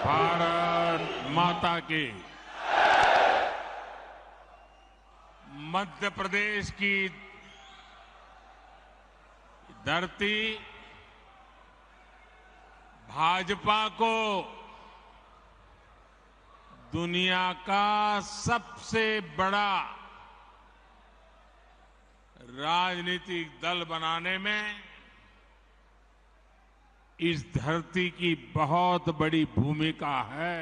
भारत माता की। मध्य प्रदेश की धरती भाजपा को दुनिया का सबसे बड़ा राजनीतिक दल बनाने में इस धरती की बहुत बड़ी भूमिका है।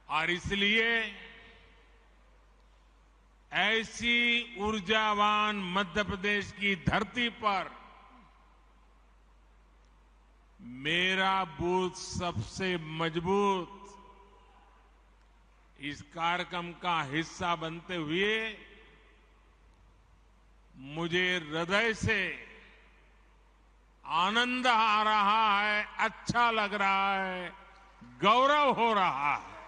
और इसलिए ऐसी ऊर्जावान मध्य प्रदेश की धरती पर मेरा बूथ सबसे मजबूत इस कार्यक्रम का हिस्सा बनते हुए मुझे हृदय से आनंद आ रहा है, अच्छा लग रहा है, गौरव हो रहा है।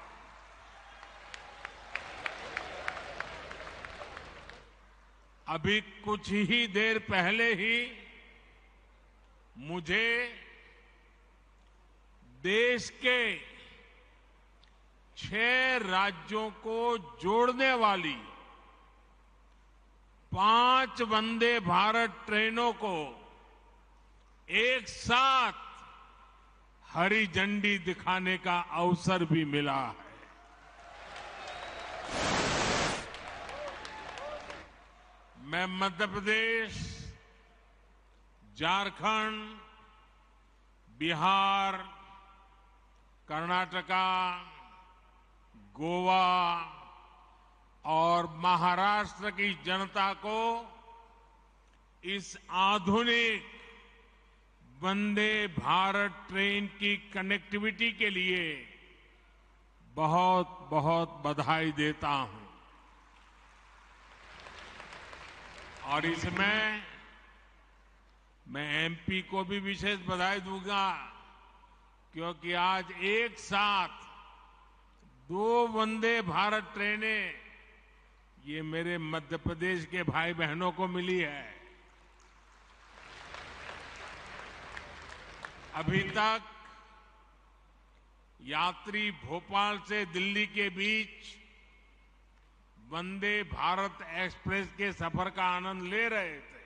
अभी कुछ ही देर पहले ही मुझे देश के 6 राज्यों को जोड़ने वाली 5 वंदे भारत ट्रेनों को एक साथ हरी झंडी दिखाने का अवसर भी मिला है। मैं मध्य प्रदेश, झारखंड, बिहार, कर्नाटका, गोवा और महाराष्ट्र की जनता को इस आधुनिक वंदे भारत ट्रेन की कनेक्टिविटी के लिए बहुत बहुत बधाई देता हूं। और इसमें मैं एमपी को भी विशेष बधाई दूंगा, क्योंकि आज एक साथ 2 वंदे भारत ट्रेनें ये मेरे मध्य प्रदेश के भाई बहनों को मिली है। अभी तक यात्री भोपाल से दिल्ली के बीच वंदे भारत एक्सप्रेस के सफर का आनंद ले रहे थे।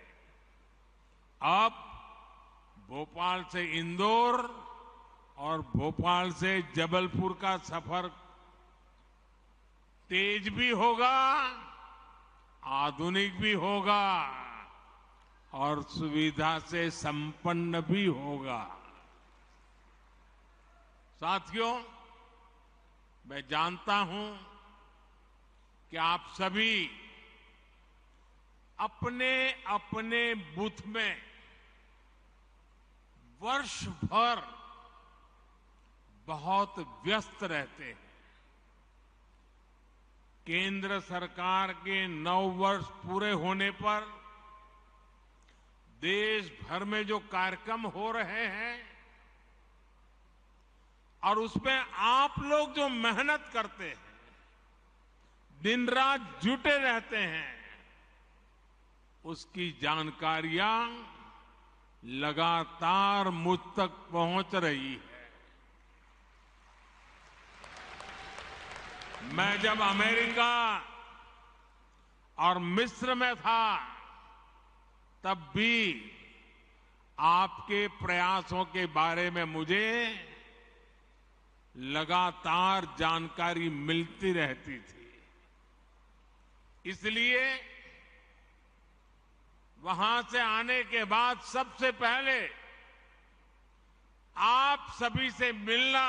अब भोपाल से इंदौर और भोपाल से जबलपुर का सफर तेज भी होगा, आधुनिक भी होगा और सुविधा से संपन्न भी होगा। साथियों, मैं जानता हूं कि आप सभी अपने अपने बूथ में वर्ष भर बहुत व्यस्त रहते हैं। केंद्र सरकार के 9 वर्ष पूरे होने पर देश भर में जो कार्यक्रम हो रहे हैं और उसमें आप लोग जो मेहनत करते हैं, दिन रात जुटे रहते हैं, उसकी जानकारियां लगातार मुझ तक पहुंच रही है। मैं जब अमेरिका और मिस्र में था तब भी आपके प्रयासों के बारे में मुझे लगातार जानकारी मिलती रहती थी। इसलिए वहां से आने के बाद सबसे पहले आप सभी से मिलना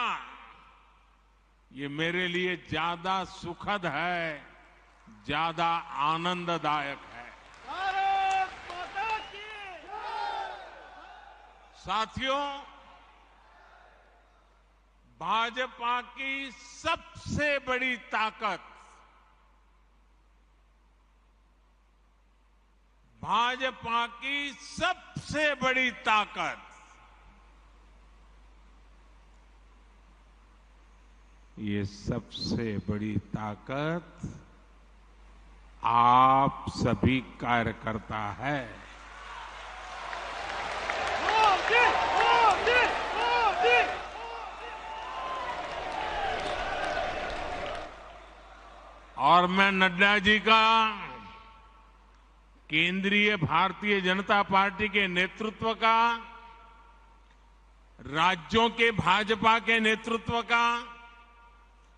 ये मेरे लिए ज्यादा सुखद है, ज्यादा आनंददायक है। भारत माता की। साथियों, भाजपा की सबसे बड़ी ताकत भाजपा की सबसे बड़ी ताकत ये सबसे बड़ी ताकत आप सभी कार्यकर्ता है। मैं नड्डा जी का केंद्रीय भारतीय जनता पार्टी के नेतृत्व का, राज्यों के भाजपा के नेतृत्व का,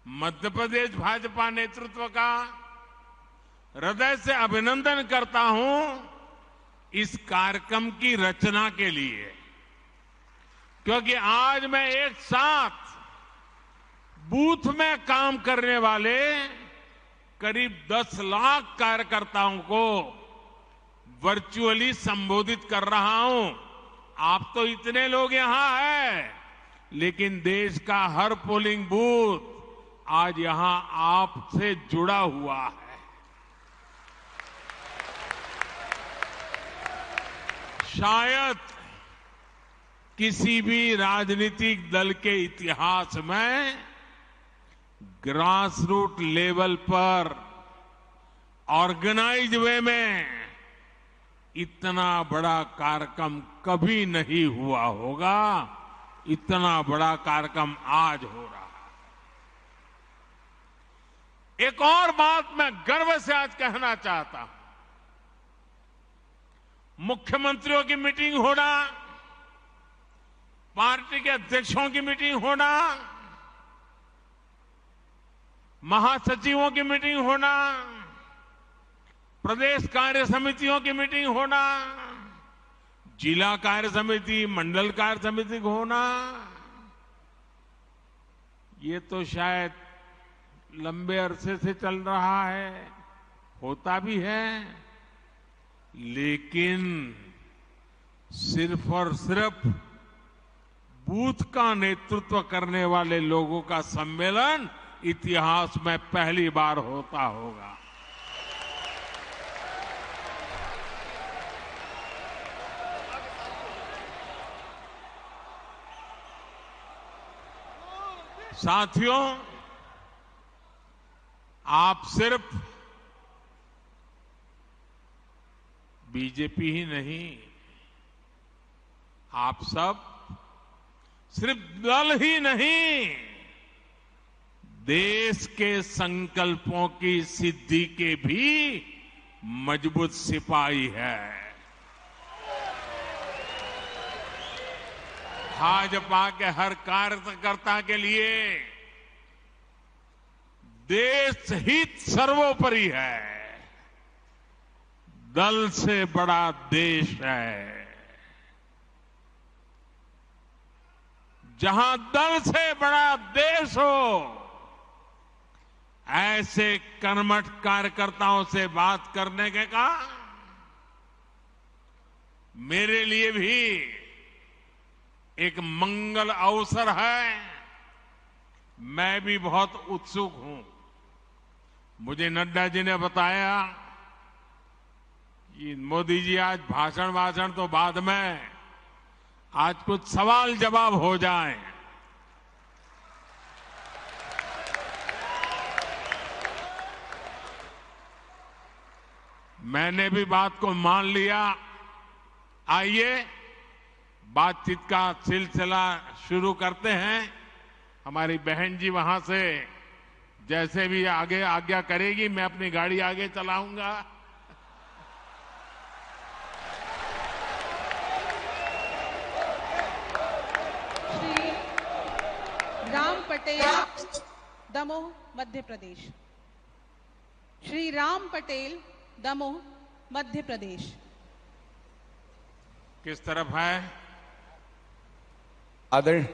मध्य प्रदेश भाजपा नेतृत्व का हृदय से अभिनंदन करता हूं इस कार्यक्रम की रचना के लिए, क्योंकि आज मैं एक साथ बूथ में काम करने वाले करीब 10 लाख कार्यकर्ताओं को वर्चुअली संबोधित कर रहा हूं। आप तो इतने लोग यहां हैं, लेकिन देश का हर पोलिंग बूथ आज यहां आपसे जुड़ा हुआ है। शायद किसी भी राजनीतिक दल के इतिहास में ग्रास रूट लेवल पर ऑर्गेनाइज वे में इतना बड़ा कार्यक्रम कभी नहीं हुआ होगा। इतना बड़ा कार्यक्रम आज हो रहा है। एक और बात मैं गर्व से आज कहना चाहता हूं, मुख्यमंत्रियों की मीटिंग होना, पार्टी के अध्यक्षों की मीटिंग होना, महासचिवों की मीटिंग होना, प्रदेश कार्य समितियों की मीटिंग होना, जिला कार्य समिति, मंडल कार्य समिति होना, ये तो शायद लंबे अरसे से चल रहा है, होता भी है, लेकिन सिर्फ और सिर्फ बूथ का नेतृत्व करने वाले लोगों का सम्मेलन इतिहास में पहली बार होता होगा। साथियों, आप सिर्फ बीजेपी ही नहीं, आप सब सिर्फ दल ही नहीं, देश के संकल्पों की सिद्धि के भी मजबूत सिपाही है। भाजपा के हर कार्यकर्ता के लिए देश हित सर्वोपरि है। दल से बड़ा देश है। जहां दल से बड़ा देश हो, ऐसे कर्मठ कार्यकर्ताओं से बात करने के का मेरे लिए भी एक मंगल अवसर है। मैं भी बहुत उत्सुक हूं। मुझे नड्डा जी ने बताया कि मोदी जी आज भाषण तो बाद में, आज कुछ सवाल जवाब हो जाए। मैंने भी बात को मान लिया। आइए बातचीत का सिलसिला शुरू करते हैं। हमारी बहन जी वहां से जैसे भी आगे आज्ञा करेगी, मैं अपनी गाड़ी आगे चलाऊंगा। श्री राम पटेल, दमोह, मध्य प्रदेश। श्री राम पटेल, दमोह, मध्य प्रदेश। किस तरफ है? आदरणीय,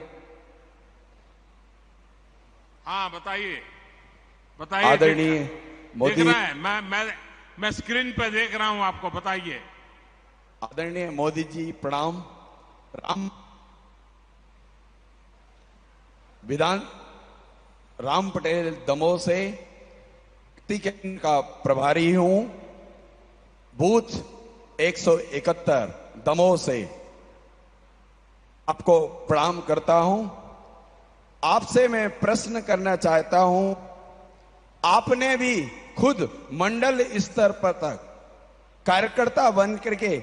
हाँ बताइए, बताइए। आदरणीय मोदी, देख रहा है, मैं स्क्रीन पे देख रहा हूं, आपको बताइए। आदरणीय मोदी जी प्रणाम। राम पटेल दमोह से टिकट का प्रभारी हूं। बूथ 171 दमोह से आपको प्रणाम करता हूं। आपसे मैं प्रश्न करना चाहता हूं। आपने भी खुद मंडल स्तर पर तक कार्यकर्ता बन करके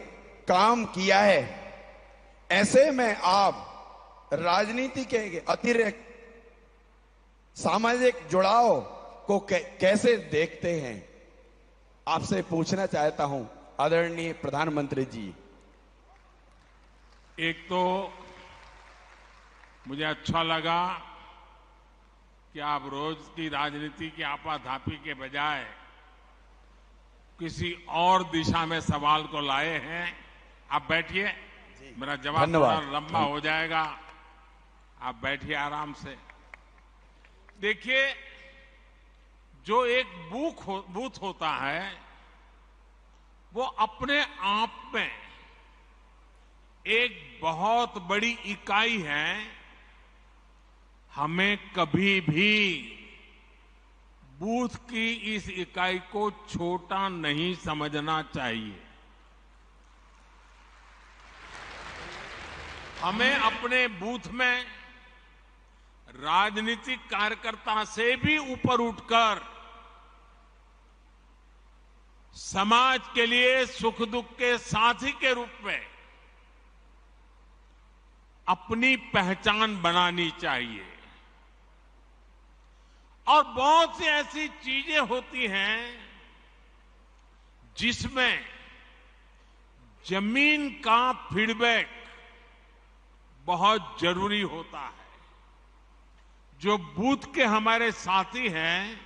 काम किया है। ऐसे में आप राजनीति के अतिरिक्त सामाजिक जुड़ाव को कैसे देखते हैं, आपसे पूछना चाहता हूं आदरणीय प्रधानमंत्री जी। एक तो मुझे अच्छा लगा कि आप रोज की राजनीति की आपाधापी के बजाय किसी और दिशा में सवाल को लाए हैं। आप बैठिए, मेरा जवाब थोड़ा लंबा हो जाएगा, आप बैठिए आराम से। देखिए, जो एक बूथ होता है वो अपने आप में एक बहुत बड़ी इकाई है। हमें कभी भी बूथ की इस इकाई को छोटा नहीं समझना चाहिए। हमें अपने बूथ में राजनीतिक कार्यकर्ता से भी ऊपर उठकर समाज के लिए सुख दुख के साथी के रूप में अपनी पहचान बनानी चाहिए। और बहुत सी ऐसी चीजें होती हैं जिसमें जमीन का फीडबैक बहुत जरूरी होता है। जो बूथ के हमारे साथी हैं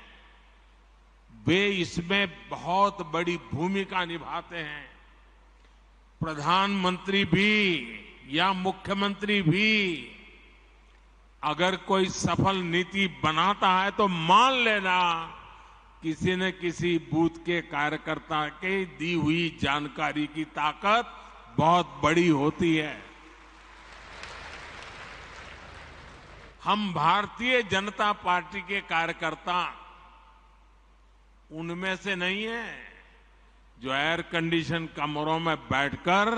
वे इसमें बहुत बड़ी भूमिका निभाते हैं। प्रधानमंत्री भी या मुख्यमंत्री भी अगर कोई सफल नीति बनाता है तो मान लेना किसी न किसी बूथ के कार्यकर्ता के दी हुई जानकारी की ताकत बहुत बड़ी होती है। हम भारतीय जनता पार्टी के कार्यकर्ता उनमें से नहीं है जो एयर कंडीशन कमरों में बैठकर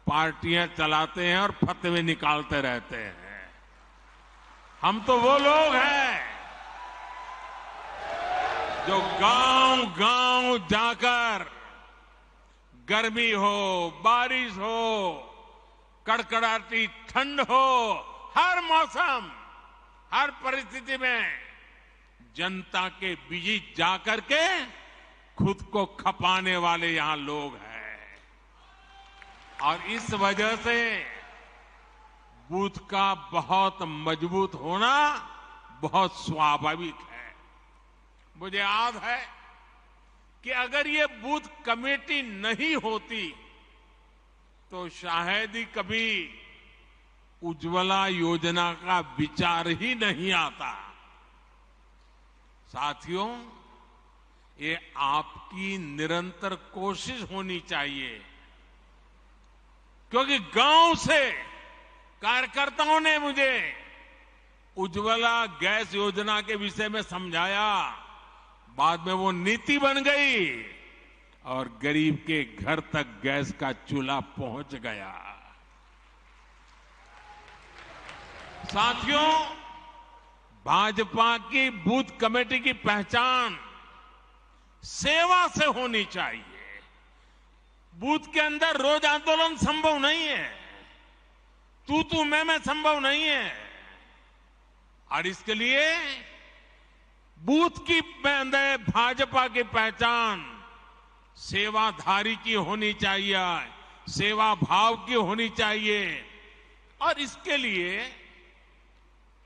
पार्टियां चलाते हैं और फतवे निकालते रहते हैं। हम तो वो लोग हैं जो गांव-गांव जाकर गर्मी हो, बारिश हो, कड़कड़ाती ठंड हो, हर मौसम, हर परिस्थिति में जनता के बीच जाकर के खुद को खपाने वाले यहां लोग हैं। और इस वजह से बूथ का बहुत मजबूत होना बहुत स्वाभाविक है। मुझे याद है कि अगर ये बूथ कमेटी नहीं होती तो शायद ही कभी उज्ज्वला योजना का विचार ही नहीं आता। साथियों, ये आपकी निरंतर कोशिश होनी चाहिए, क्योंकि गांव से कार्यकर्ताओं ने मुझे उज्ज्वला गैस योजना के विषय में समझाया। बाद में वो नीति बन गई और गरीब के घर तक गैस का चूल्हा पहुंच गया। साथियों, भाजपा की बूथ कमेटी की पहचान सेवा से होनी चाहिए। बूथ के अंदर रोज आंदोलन संभव नहीं है, तू मैं संभव नहीं है। और इसके लिए बूथ की अंदर भाजपा की पहचान सेवाधारी की होनी चाहिए, सेवा भाव की होनी चाहिए। और इसके लिए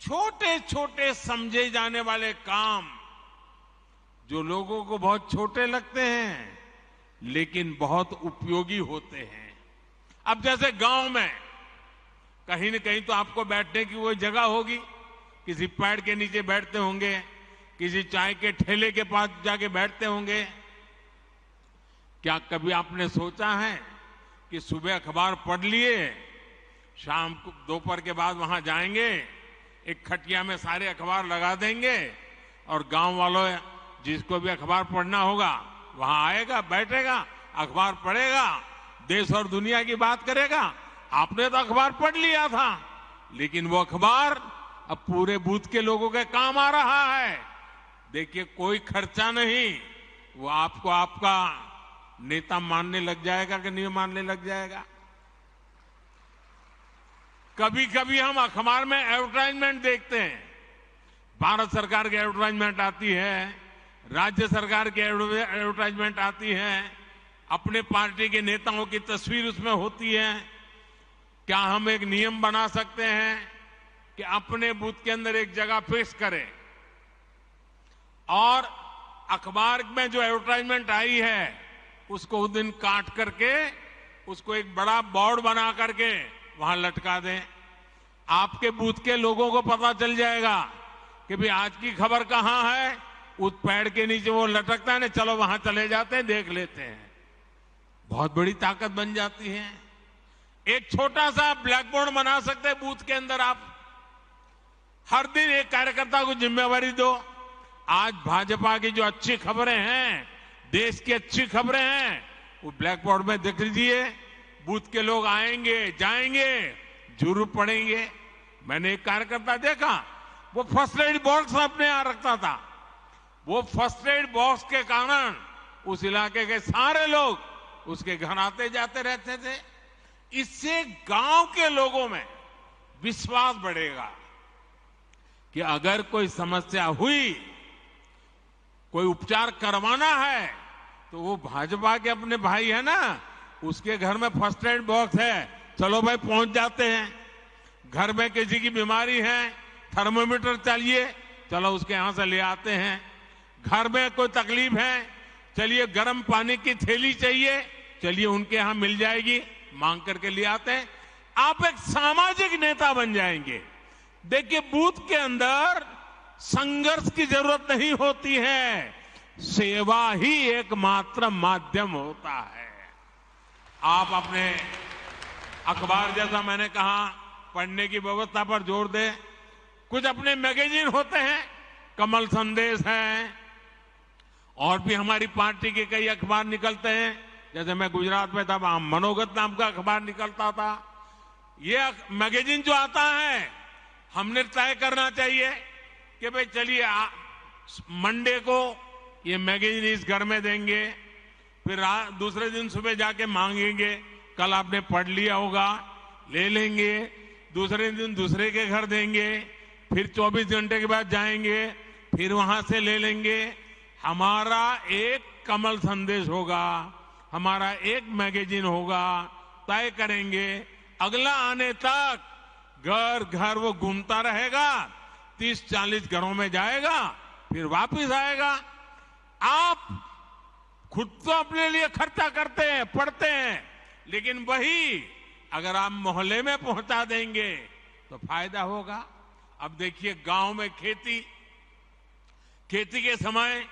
छोटे छोटे समझे जाने वाले काम जो लोगों को बहुत छोटे लगते हैं लेकिन बहुत उपयोगी होते हैं। अब जैसे गांव में कहीं न कहीं तो आपको बैठने की वो जगह होगी, किसी पेड़ के नीचे बैठते होंगे, किसी चाय के ठेले के पास जाके बैठते होंगे। क्या कभी आपने सोचा है कि सुबह अखबार पढ़ लिए, शाम को दोपहर के बाद वहां जाएंगे, एक खटिया में सारे अखबार लगा देंगे और गांव वालों जिसको भी अखबार पढ़ना होगा वहां आएगा, बैठेगा, अखबार पढ़ेगा, देश और दुनिया की बात करेगा। आपने तो अखबार पढ़ लिया था, लेकिन वो अखबार अब पूरे बूथ के लोगों के काम आ रहा है। देखिए, कोई खर्चा नहीं, वो आपको आपका नेता मानने लग जाएगा कि नहीं मानने लग जाएगा। कभी कभी हम अखबार में एडवर्टाइजमेंट देखते हैं भारत सरकार की एडवर्टाइजमेंट आती है, राज्य सरकार की एडवर्टाइजमेंट आती है, अपने पार्टी के नेताओं की तस्वीर उसमें होती है। क्या हम एक नियम बना सकते हैं कि अपने बूथ के अंदर एक जगह फिक्स करें और अखबार में जो एडवर्टाइजमेंट आई है उसको उस दिन काट करके उसको एक बड़ा बोर्ड बना करके वहां लटका दें। आपके बूथ के लोगों को पता चल जाएगा कि भाई आज की खबर कहां है, उस पेड़ के नीचे वो लटकता है ना, चलो वहां चले जाते हैं, देख लेते हैं। बहुत बड़ी ताकत बन जाती है। एक छोटा सा ब्लैक बोर्ड बना सकते हैं बूथ के अंदर। आप हर दिन एक कार्यकर्ता को जिम्मेवारी दो। आज भाजपा की जो अच्छी खबरें हैं, देश की अच्छी खबरें हैं, वो ब्लैक बोर्ड में देख लीजिए। बूथ के लोग आएंगे जाएंगे, जरूर पड़ेंगे। मैंने एक कार्यकर्ता देखा, वो फर्स्ट एड बॉक्स अपने यहां रखता था। वो फर्स्ट एड बॉक्स के कारण उस इलाके के सारे लोग उसके घर आते जाते रहते थे। इससे गांव के लोगों में विश्वास बढ़ेगा कि अगर कोई समस्या हुई, कोई उपचार करवाना है, तो वो भाजपा के अपने भाई है ना, उसके घर में फर्स्ट एड बॉक्स है, चलो भाई पहुंच जाते हैं। घर में किसी की बीमारी है, थर्मोमीटर चाहिए, चलो उसके यहां से ले आते हैं। घर में कोई तकलीफ है, चलिए गर्म पानी की थैली चाहिए, चलिए उनके यहां मिल जाएगी, मांग करके ले आते हैं। आप एक सामाजिक नेता बन जाएंगे। देखिए, बूथ के अंदर संघर्ष की जरूरत नहीं होती है, सेवा ही एकमात्र माध्यम होता है। आप अपने अखबार, जैसा मैंने कहा, पढ़ने की व्यवस्था पर जोर दें। कुछ अपने मैगजीन होते हैं, कमल संदेश है, और भी हमारी पार्टी के कई अखबार निकलते हैं। जैसे मैं गुजरात में था, मनोगत नाम का अखबार निकलता था। ये मैगजीन जो आता है, हमने तय करना चाहिए कि भाई चलिए मंडे को ये मैगजीन इस घर में देंगे, फिर दूसरे दिन सुबह जाके मांगेंगे, कल आपने पढ़ लिया होगा, ले लेंगे, दूसरे दिन दूसरे के घर देंगे, फिर 24 घंटे के बाद जाएंगे, फिर वहां से ले लेंगे। हमारा एक कमल संदेश होगा, हमारा एक मैगजीन होगा, तय करेंगे। अगला आने तक घर घर वो घूमता रहेगा, 30-40 घरों में जाएगा, फिर वापस आएगा। आप खुद तो अपने लिए खर्चा करते हैं, पढ़ते हैं, लेकिन वही अगर आप मोहल्ले में पहुंचा देंगे तो फायदा होगा। अब देखिए, गांव में खेती के समय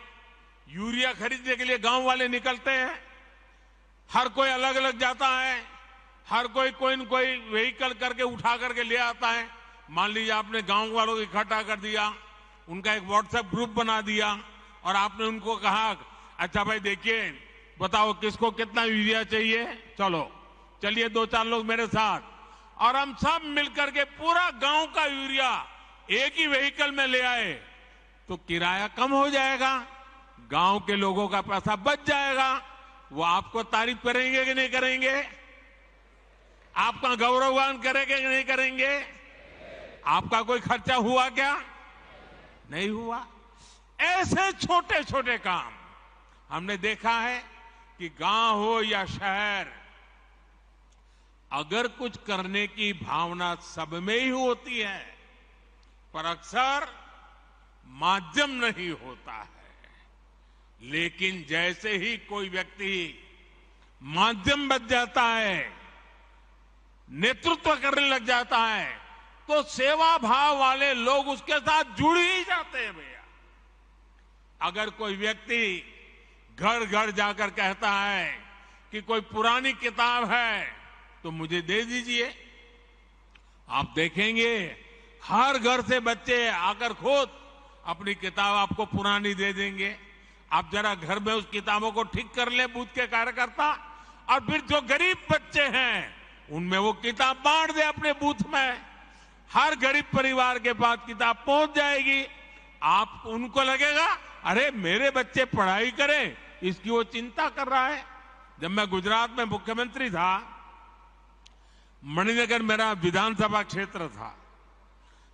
यूरिया खरीदने के लिए गांव वाले निकलते हैं। हर कोई अलग अलग जाता है, हर कोई न कोई व्हीकल करके उठा करके ले आता है। मान लीजिए आपने गांव वालों को इकट्ठा कर दिया, उनका एक व्हाट्सएप ग्रुप बना दिया और आपने उनको कहा, अच्छा भाई देखिए, बताओ किसको कितना यूरिया चाहिए, चलिए 2-4 लोग मेरे साथ, और हम सब मिलकर के पूरा गांव का यूरिया एक ही व्हीकल में ले आए, तो किराया कम हो जाएगा, गांव के लोगों का पैसा बच जाएगा। वो आपको तारीफ करेंगे कि नहीं करेंगे? आपका गौरवगान करेंगे कि नहीं करेंगे? आपका कोई खर्चा हुआ क्या? नहीं हुआ। ऐसे छोटे छोटे काम हमने देखा है कि गांव हो या शहर, अगर कुछ करने की भावना सब में ही होती है, पर अक्सर माध्यम नहीं होता है। लेकिन जैसे ही कोई व्यक्ति माध्यम बन जाता है, नेतृत्व करने लग जाता है, तो सेवा भाव वाले लोग उसके साथ जुड़ ही जाते हैं भैया। अगर कोई व्यक्ति घर घर जाकर कहता है कि कोई पुरानी किताब है तो मुझे दे दीजिए, आप देखेंगे हर घर से बच्चे आकर खुद अपनी किताब आपको पुरानी दे देंगे। आप जरा घर में उस किताबों को ठीक कर ले बूथ के कार्यकर्ता, और फिर जो गरीब बच्चे हैं उनमें वो किताब बांट दे अपने बूथ में। हर गरीब परिवार के पास किताब पहुंच जाएगी। आप उनको लगेगा, अरे मेरे बच्चे पढ़ाई करें, इसकी वो चिंता कर रहा है। जब मैं गुजरात में मुख्यमंत्री था, मणिनगर मेरा विधानसभा क्षेत्र था,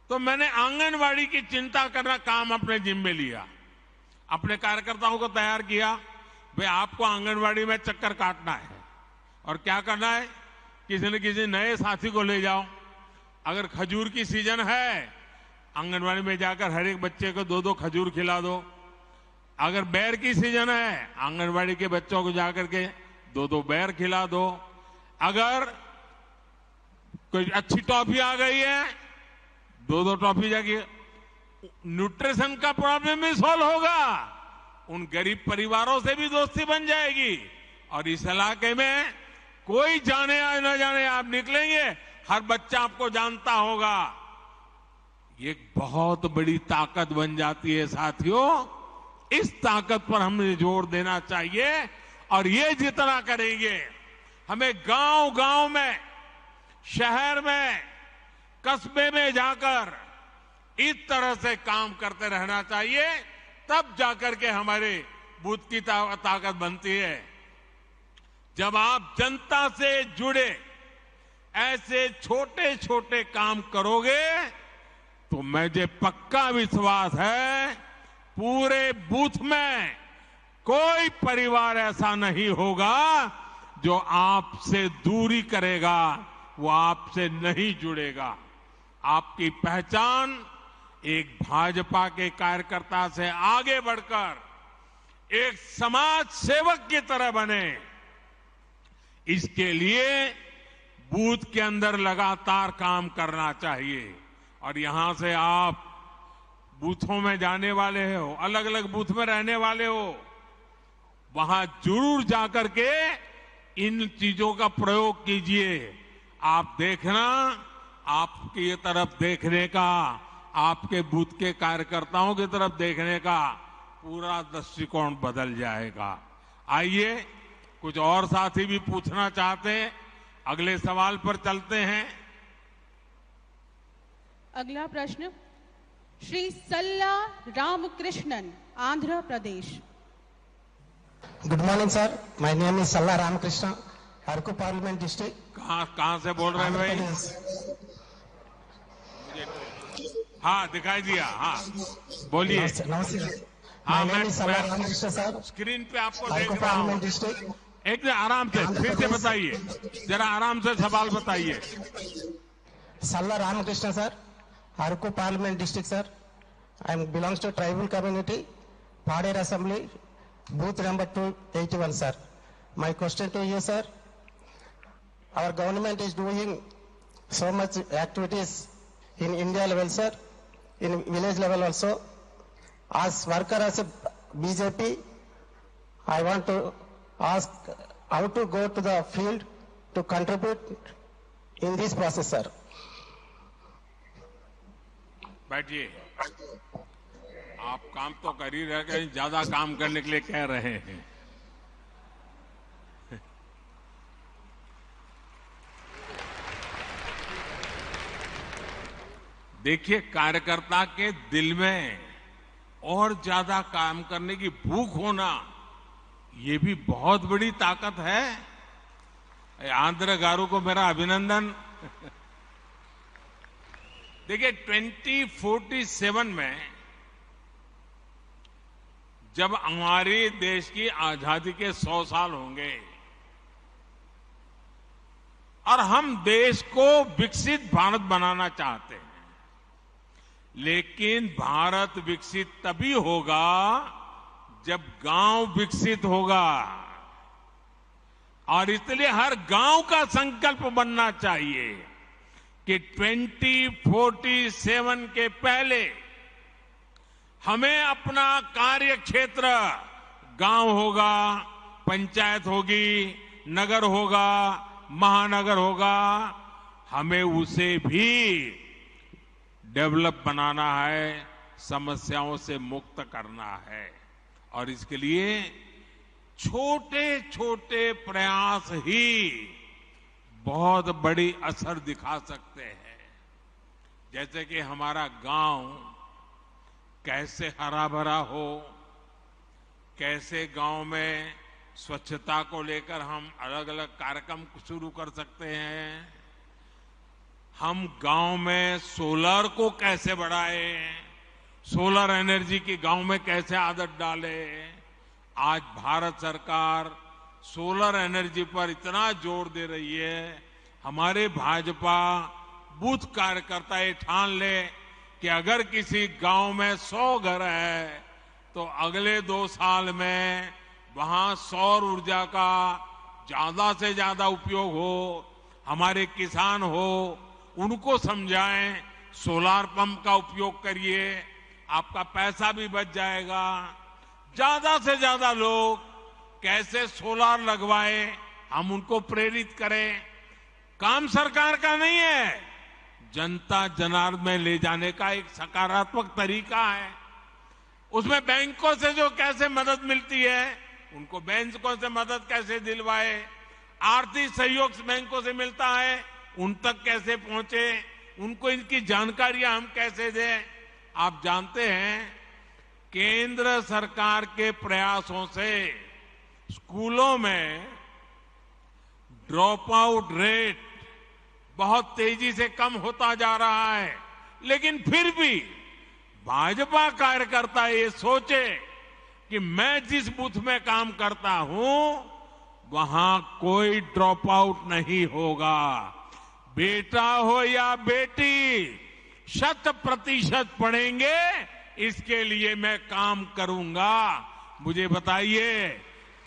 तो मैंने आंगनवाड़ी की चिंता करना काम अपने जिम्मे लिया, अपने कार्यकर्ताओं को तैयार किया। भाई आपको आंगनवाड़ी में चक्कर काटना है और क्या करना है, किसी न किसी नए साथी को ले जाओ। अगर खजूर की सीजन है, आंगनवाड़ी में जाकर हर एक बच्चे को 2-2 खजूर खिला दो। अगर बेर की सीजन है, आंगनवाड़ी के बच्चों को जाकर के 2-2 बेर खिला दो। अगर कोई अच्छी टॉफी आ गई है, 2-2 टॉफी जाके, न्यूट्रिशन का प्रॉब्लम भी सॉल्व होगा, उन गरीब परिवारों से भी दोस्ती बन जाएगी और इस इलाके में कोई जाने या न जाने आप निकलेंगे, हर बच्चा आपको जानता होगा। ये एक बहुत बड़ी ताकत बन जाती है साथियों। इस ताकत पर हमें जोर देना चाहिए और ये जितना करेंगे, हमें गांव-गांव में, शहर में, कस्बे में जाकर इस तरह से काम करते रहना चाहिए, तब जाकर के हमारे बूथ की ताकत बनती है। जब आप जनता से जुड़े ऐसे छोटे छोटे काम करोगे तो मुझे पक्का विश्वास है पूरे बूथ में कोई परिवार ऐसा नहीं होगा जो आपसे दूरी करेगा, वो आपसे नहीं जुड़ेगा। आपकी पहचान एक भाजपा के कार्यकर्ता से आगे बढ़कर एक समाज सेवक की तरह बने, इसके लिए बूथ के अंदर लगातार काम करना चाहिए। और यहां से आप बूथों में जाने वाले हो, अलग अलग बूथ में रहने वाले हो, वहां जरूर जाकर के इन चीजों का प्रयोग कीजिए। आप देखना, आपकी तरफ देखने का, आपके बूथ के कार्यकर्ताओं की तरफ देखने का पूरा दृष्टिकोण बदल जाएगा। आइए, कुछ और साथी भी पूछना चाहते हैं, अगले सवाल पर चलते हैं। अगला प्रश्न Shri Salla Ramakrishnan, Andhra Pradesh. Good morning sir, my name is Salla Ramakrishna, Araku parliament district. कहां से बोल रहे हैं भाई? हाँ, दिखाई दिया। हाँ, बोलिए। नमस्ते। हाँ, मैं सल्ला रामकृष्ण सर, स्क्रीन पे आपको देख अरकू रहा हूँ। Parliament district. एक आराम से फिर से बताइए, जरा आराम से सवाल बताइए। Salla Ramakrishna sir, Araku parliament district sir. I am belongs to tribal community, Paderu assembly, booth number 281 sir. My question to you sir, our government is doing so much activities in India level sir, in village level also. As worker as a BJP, I want to ask how to go to the field to contribute in this process sir. बैठिए। आप काम तो कर ही रहे, कहीं ज्यादा काम करने के लिए कह रहे हैं। देखिए, कार्यकर्ता के दिल में और ज्यादा काम करने की भूख होना, ये भी बहुत बड़ी ताकत है। आंध्र गारू को मेरा अभिनंदन। देखिए, 2047 में जब हमारे देश की आजादी के 100 साल होंगे और हम देश को विकसित भारत बनाना चाहते हैं, लेकिन भारत विकसित तभी होगा जब गांव विकसित होगा। और इसलिए हर गांव का संकल्प बनना चाहिए कि 2047 के पहले हमें अपना कार्य क्षेत्र, गांव होगा, पंचायत होगी, नगर होगा, महानगर होगा, हमें उसे भी डेवलप बनाना है, समस्याओं से मुक्त करना है। और इसके लिए छोटे छोटे प्रयास ही बहुत बड़ी असर दिखा सकते हैं। जैसे कि हमारा गांव कैसे हरा भरा हो, कैसे गांव में स्वच्छता को लेकर हम अलग अलग कार्यक्रम शुरू कर सकते हैं। हम गांव में सोलर को कैसे बढ़ाएं, सोलर एनर्जी की गांव में कैसे आदत डालें। आज भारत सरकार सोलर एनर्जी पर इतना जोर दे रही है, हमारे भाजपा बूथ कार्यकर्ता ये ठान ले कि अगर किसी गांव में 100 घर है तो अगले 2 साल में वहां सौर ऊर्जा का ज्यादा से ज्यादा उपयोग हो। हमारे किसान हो उनको समझाएं, सोलार पंप का उपयोग करिए, आपका पैसा भी बच जाएगा। ज्यादा से ज्यादा लोग कैसे सोलार लगवाएं, हम उनको प्रेरित करें। काम सरकार का नहीं है, जनता जनार्दन में ले जाने का एक सकारात्मक तरीका है। उसमें बैंकों से जो कैसे मदद मिलती है, उनको बैंकों से मदद कैसे दिलवाए, आर्थिक सहयोग बैंकों से मिलता है उन तक कैसे पहुंचे, उनको इनकी जानकारियां हम कैसे दें। आप जानते हैं केंद्र सरकार के प्रयासों से स्कूलों में ड्रॉप आउट रेट बहुत तेजी से कम होता जा रहा है, लेकिन फिर भी भाजपा कार्यकर्ता ये सोचे कि मैं जिस बूथ में काम करता हूं वहां कोई ड्रॉप आउट नहीं होगा। बेटा हो या बेटी 100% पढ़ेंगे, इसके लिए मैं काम करूंगा। मुझे बताइए,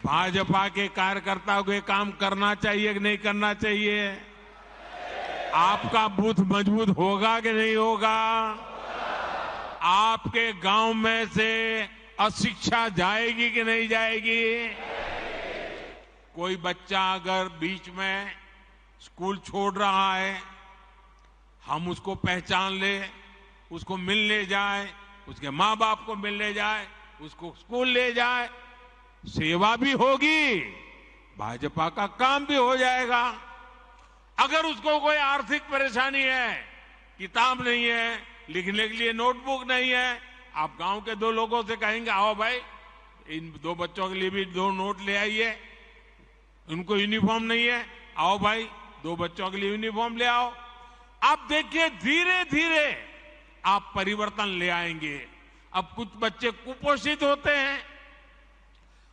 भाजपा के कार्यकर्ताओं को ये काम करना चाहिए कि नहीं करना चाहिए? आपका बूथ मजबूत होगा कि नहीं होगा? आपके गांव में से अशिक्षा जाएगी कि नहीं जाएगी? कोई बच्चा अगर बीच में स्कूल छोड़ रहा है, हम उसको पहचान ले, उसको मिलने जाए, उसके माँ बाप को मिलने जाए, उसको स्कूल ले जाए, सेवा भी होगी, भाजपा का काम भी हो जाएगा। अगर उसको कोई आर्थिक परेशानी है, किताब नहीं है, लिखने के लिए नोटबुक नहीं है, आप गांव के 2 लोगों से कहेंगे आओ भाई इन 2 बच्चों के लिए भी 2 नोट ले आइए, उनको यूनिफॉर्म नहीं है, आओ भाई 2 बच्चों के लिए यूनिफॉर्म ले आओ। आप देखिए धीरे धीरे आप परिवर्तन ले आएंगे। अब कुछ बच्चे कुपोषित होते हैं,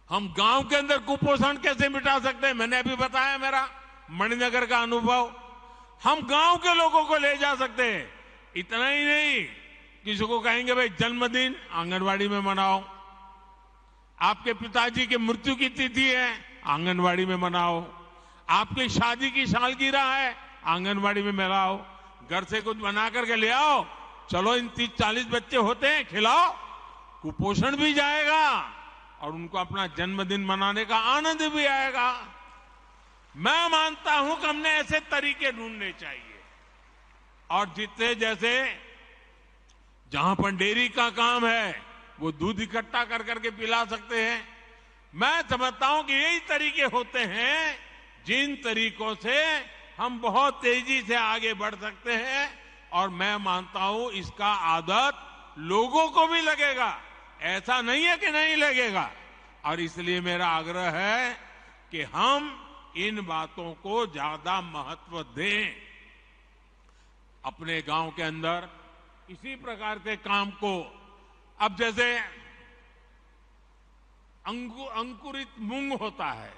हम गांव के अंदर कुपोषण कैसे मिटा सकते हैं? मैंने अभी बताया मेरा मणिनगर का अनुभव। हम गांव के लोगों को ले जा सकते हैं। इतना ही नहीं, किसी को कहेंगे भाई जन्मदिन आंगनवाड़ी में मनाओ, आपके पिताजी की मृत्यु की तिथि है आंगनवाड़ी में मनाओ, आपकी शादी की सालगिरह है आंगनवाड़ी में मनाओ, घर से कुछ बना करके ले आओ, चलो इन 30-40 बच्चे होते हैं खिलाओ, कुपोषण भी जाएगा और उनको अपना जन्मदिन मनाने का आनंद भी आएगा। मैं मानता हूं कि हमने ऐसे तरीके ढूंढने चाहिए। और जितने जैसे जहां पर डेयरी का काम है वो दूध इकट्ठा कर करके पिला सकते हैं। मैं समझता हूं कि यही तरीके होते हैं जिन तरीकों से हम बहुत तेजी से आगे बढ़ सकते हैं। और मैं मानता हूं इसका आदत लोगों को भी लगेगा, ऐसा नहीं है कि नहीं लगेगा। और इसलिए मेरा आग्रह है कि हम इन बातों को ज्यादा महत्व दें। अपने गांव के अंदर इसी प्रकार के काम को, अब जैसे अंकुरित मूंग होता है,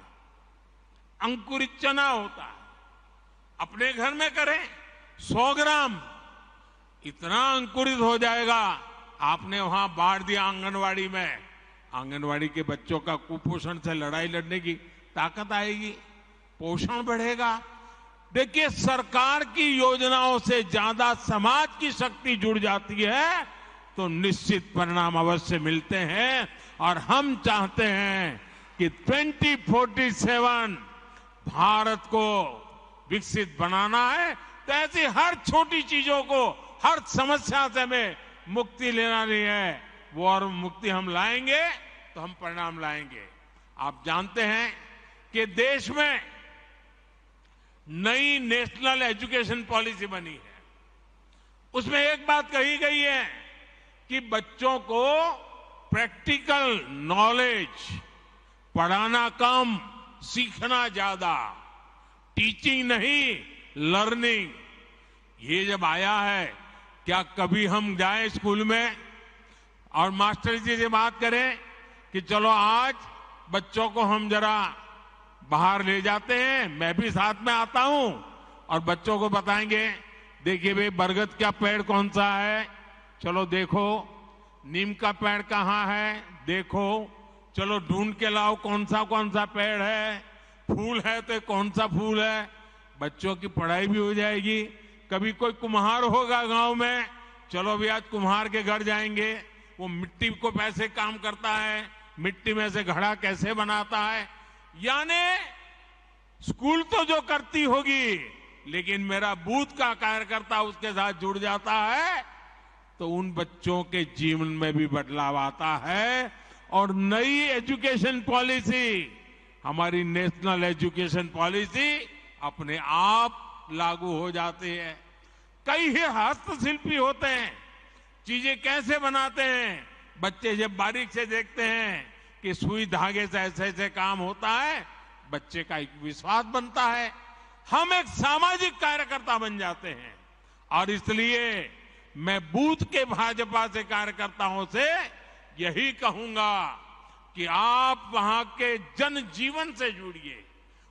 अंकुरित चना होता है, अपने घर में करें 100 ग्राम, इतना अंकुरित हो जाएगा। आपने वहां बांट दिया आंगनवाड़ी में, आंगनवाड़ी के बच्चों का कुपोषण से लड़ाई लड़ने की ताकत आएगी, पोषण बढ़ेगा। देखिए, सरकार की योजनाओं से ज्यादा समाज की शक्ति जुड़ जाती है तो निश्चित परिणाम अवश्य मिलते हैं। और हम चाहते हैं कि 2047 भारत को विकसित बनाना है, तो ऐसी हर छोटी चीजों को, हर समस्या से हमें मुक्ति लेना नहीं है। वो और मुक्ति हम लाएंगे तो हम परिणाम लाएंगे। आप जानते हैं कि देश में नई नेशनल एजुकेशन पॉलिसी बनी है। उसमें एक बात कही गई है कि बच्चों को प्रैक्टिकल नॉलेज, पढ़ाना कम, सीखना ज्यादा, टीचिंग नहीं लर्निंग, ये जब आया है, क्या कभी हम जाएं स्कूल में और मास्टर जी से बात करें कि चलो आज बच्चों को हम जरा बाहर ले जाते हैं, मैं भी साथ में आता हूं और बच्चों को बताएंगे, देखिए भाई बरगद का पेड़ कौन सा है, चलो देखो, नीम का पेड़ कहाँ है, देखो, चलो ढूंढ के लाओ कौन सा पेड़ है, फूल है तो कौन सा फूल है। बच्चों की पढ़ाई भी हो जाएगी। कभी कोई कुम्हार होगा गांव में, चलो भी आज कुम्हार के घर जाएंगे, वो मिट्टी को कैसे काम करता है, मिट्टी में से घड़ा कैसे बनाता है। यानी स्कूल तो जो करती होगी, लेकिन मेरा बूथ का कार्यकर्ता उसके साथ जुड़ जाता है तो उन बच्चों के जीवन में भी बदलाव आता है और नई एजुकेशन पॉलिसी, हमारी नेशनल एजुकेशन पॉलिसी अपने आप लागू हो जाती है। कई ही हस्तशिल्पी होते हैं, चीजें कैसे बनाते हैं, बच्चे जब बारीक से देखते हैं कि सुई धागे से ऐसे ऐसे काम होता है, बच्चे का एक विश्वास बनता है, हम एक सामाजिक कार्यकर्ता बन जाते हैं। और इसलिए मैं बूथ के भाजपा से कार्यकर्ताओं से यही कहूंगा कि आप वहां के जन जीवन से जुड़िए,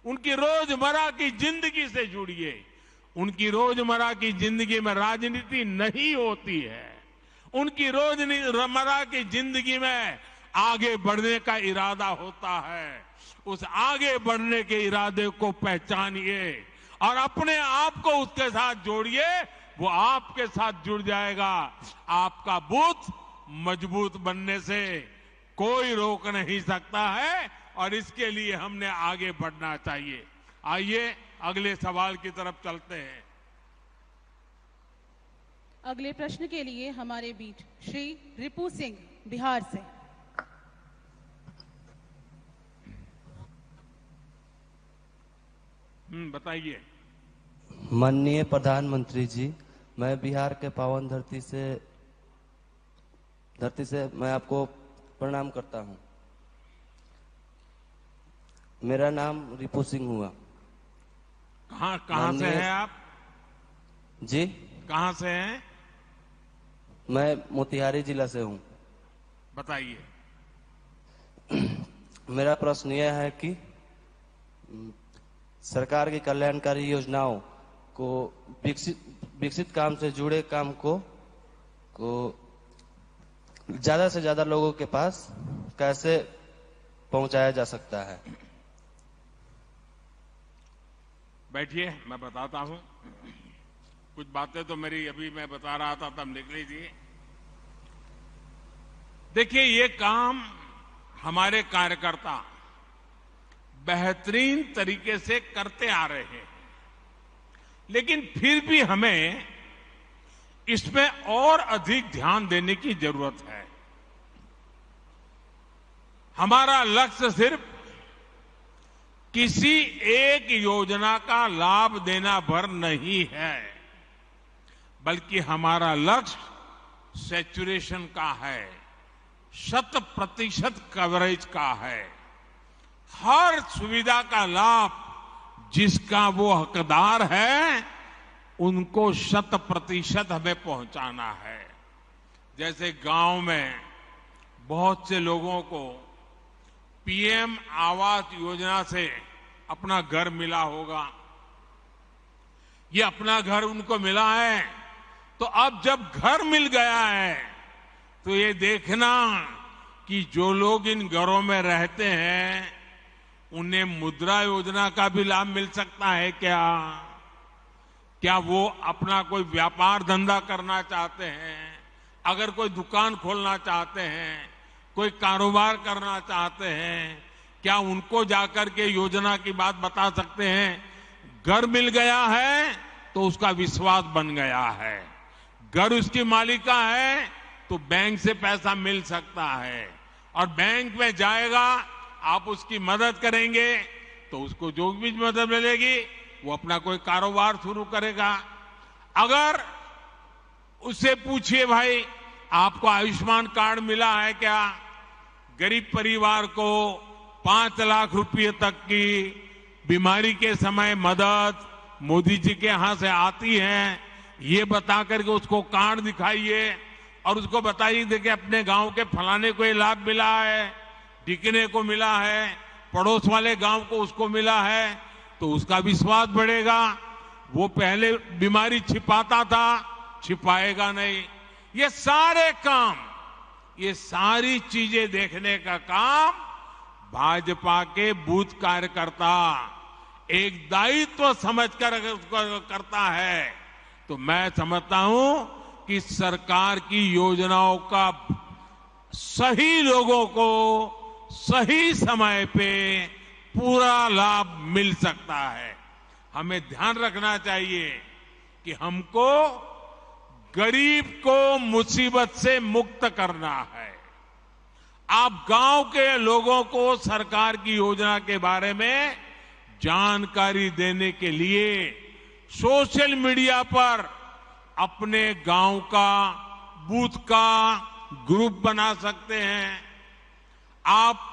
उनकी रोजमर्रा की जिंदगी से जुड़िए। उनकी रोजमर्रा की जिंदगी में राजनीति नहीं होती है, उनकी रोजमर्रा की जिंदगी में आगे बढ़ने का इरादा होता है। उस आगे बढ़ने के इरादे को पहचानिए और अपने आप को उसके साथ जोड़िए, वो आपके साथ जुड़ जाएगा। आपका बूथ मजबूत बनने से कोई रोक नहीं सकता है और इसके लिए हमने आगे बढ़ना चाहिए। आइए अगले सवाल की तरफ चलते हैं। अगले प्रश्न के लिए हमारे बीच श्री रिपू सिंह बिहार से। बताइए। माननीय प्रधानमंत्री जी, मैं बिहार के पावन धरती से मैं आपको प्रणाम करता हूं। मेरा नाम रिपू सिंह हुआ। कहाँ से हैं आप? जी, कहाँ से हैं? मैं मोतिहारी जिला से हूं। बताइए। मेरा प्रश्न यह है कि सरकार की कल्याणकारी योजनाओं को विकसित काम से जुड़े काम को ज्यादा से ज्यादा लोगों के पास कैसे पहुंचाया जा सकता है? बैठिए, मैं बताता हूं। कुछ बातें तो मेरी अभी मैं बता रहा था तब लिख लीजिए। देखिए, ये काम हमारे कार्यकर्ता बेहतरीन तरीके से करते आ रहे हैं, लेकिन फिर भी हमें इसमें और अधिक ध्यान देने की जरूरत है। हमारा लक्ष्य सिर्फ किसी एक योजना का लाभ देना भर नहीं है, बल्कि हमारा लक्ष्य सैचुरेशन का है, 100% कवरेज का है। हर सुविधा का लाभ जिसका वो हकदार है, उनको 100% हमें पहुंचाना है। जैसे गांव में बहुत से लोगों को पीएम आवास योजना से अपना घर मिला होगा। ये अपना घर उनको मिला है, तो अब जब घर मिल गया है तो ये देखना कि जो लोग इन घरों में रहते हैं उन्हें मुद्रा योजना का भी लाभ मिल सकता है क्या? क्या वो अपना कोई व्यापार धंधा करना चाहते हैं, अगर कोई दुकान खोलना चाहते हैं, कोई कारोबार करना चाहते हैं, क्या उनको जाकर के योजना की बात बता सकते हैं? घर मिल गया है तो उसका विश्वास बन गया है। घर उसकी मालिका है तो बैंक से पैसा मिल सकता है और बैंक में जाएगा, आप उसकी मदद करेंगे तो उसको जो भी मदद मिलेगी वो अपना कोई कारोबार शुरू करेगा। अगर उससे पूछिए, भाई आपको आयुष्मान कार्ड मिला है क्या? गरीब परिवार को 5 लाख रुपए तक की बीमारी के समय मदद मोदी जी के यहां से आती है। ये बता करके उसको कार्ड दिखाइए और उसको बताइए देखिए अपने गांव के फलाने को ये लाभ मिला है, टिकने को मिला है, पड़ोस वाले गांव को उसको मिला है, तो उसका विश्वास बढ़ेगा। वो पहले बीमारी छिपाता था, छिपाएगा नहीं। ये सारे काम, ये सारी चीजें देखने का काम भाजपा के बूथ कार्यकर्ता एक दायित्व समझकर करता है। तो मैं समझता हूं कि सरकार की योजनाओं का सही लोगों को सही समय पे पूरा लाभ मिल सकता है। हमें ध्यान रखना चाहिए कि हमको गरीब को मुसीबत से मुक्त करना है। आप गांव के लोगों को सरकार की योजना के बारे में जानकारी देने के लिए सोशल मीडिया पर अपने गांव का, बूथ का ग्रुप बना सकते हैं। आप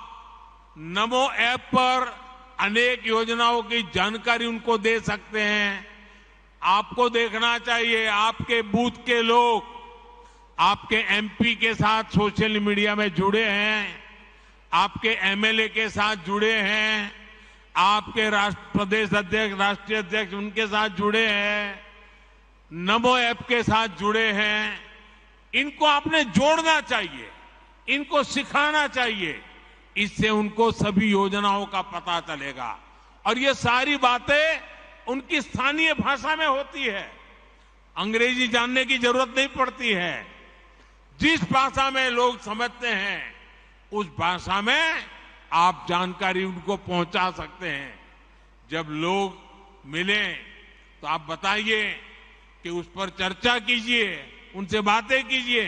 नमो ऐप पर अनेक योजनाओं की जानकारी उनको दे सकते हैं। आपको देखना चाहिए आपके बूथ के लोग आपके एमपी के साथ सोशल मीडिया में जुड़े हैं, आपके एमएलए के साथ जुड़े हैं, आपके प्रदेश अध्यक्ष, राष्ट्रीय अध्यक्ष उनके साथ जुड़े हैं, नमो ऐप के साथ जुड़े हैं। इनको आपने जोड़ना चाहिए, इनको सिखाना चाहिए। इससे उनको सभी योजनाओं का पता चलेगा और ये सारी बातें उनकी स्थानीय भाषा में होती है। अंग्रेजी जानने की जरूरत नहीं पड़ती है। जिस भाषा में लोग समझते हैं उस भाषा में आप जानकारी उनको पहुंचा सकते हैं। जब लोग मिले तो आप बताइए कि उस पर चर्चा कीजिए, उनसे बातें कीजिए।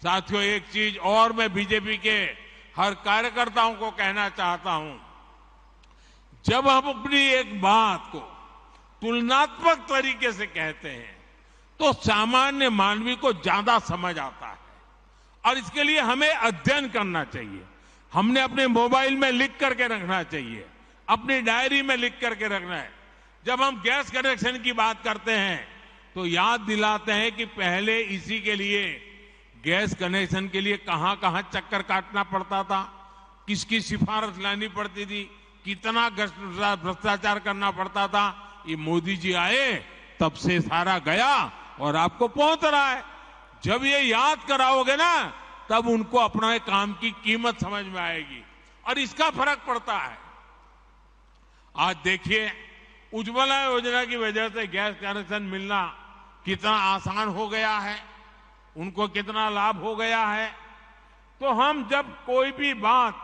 साथियों, एक चीज और मैं बीजेपी के हर कार्यकर्ताओं को कहना चाहता हूं, जब हम अपनी एक बात को तुलनात्मक तरीके से कहते हैं तो सामान्य मानवी को ज्यादा समझ आता है और इसके लिए हमें अध्ययन करना चाहिए। हमने अपने मोबाइल में लिख करके रखना चाहिए, अपनी डायरी में लिख करके रखना है। जब हम गैस कनेक्शन की बात करते हैं तो याद दिलाते हैं कि पहले इसी के लिए गैस कनेक्शन के लिए कहां कहां चक्कर काटना पड़ता था, किसकी सिफारिश लानी पड़ती थी, कितना भ्रष्टाचार करना पड़ता था। ये मोदी जी आए तब से सारा गया और आपको पहुंच रहा है। जब ये याद कराओगे ना तब उनको अपना काम की कीमत समझ में आएगी और इसका फर्क पड़ता है। आज देखिए, उज्ज्वला योजना की वजह से गैस कनेक्शन मिलना कितना आसान हो गया है, उनको कितना लाभ हो गया है। तो हम जब कोई भी बात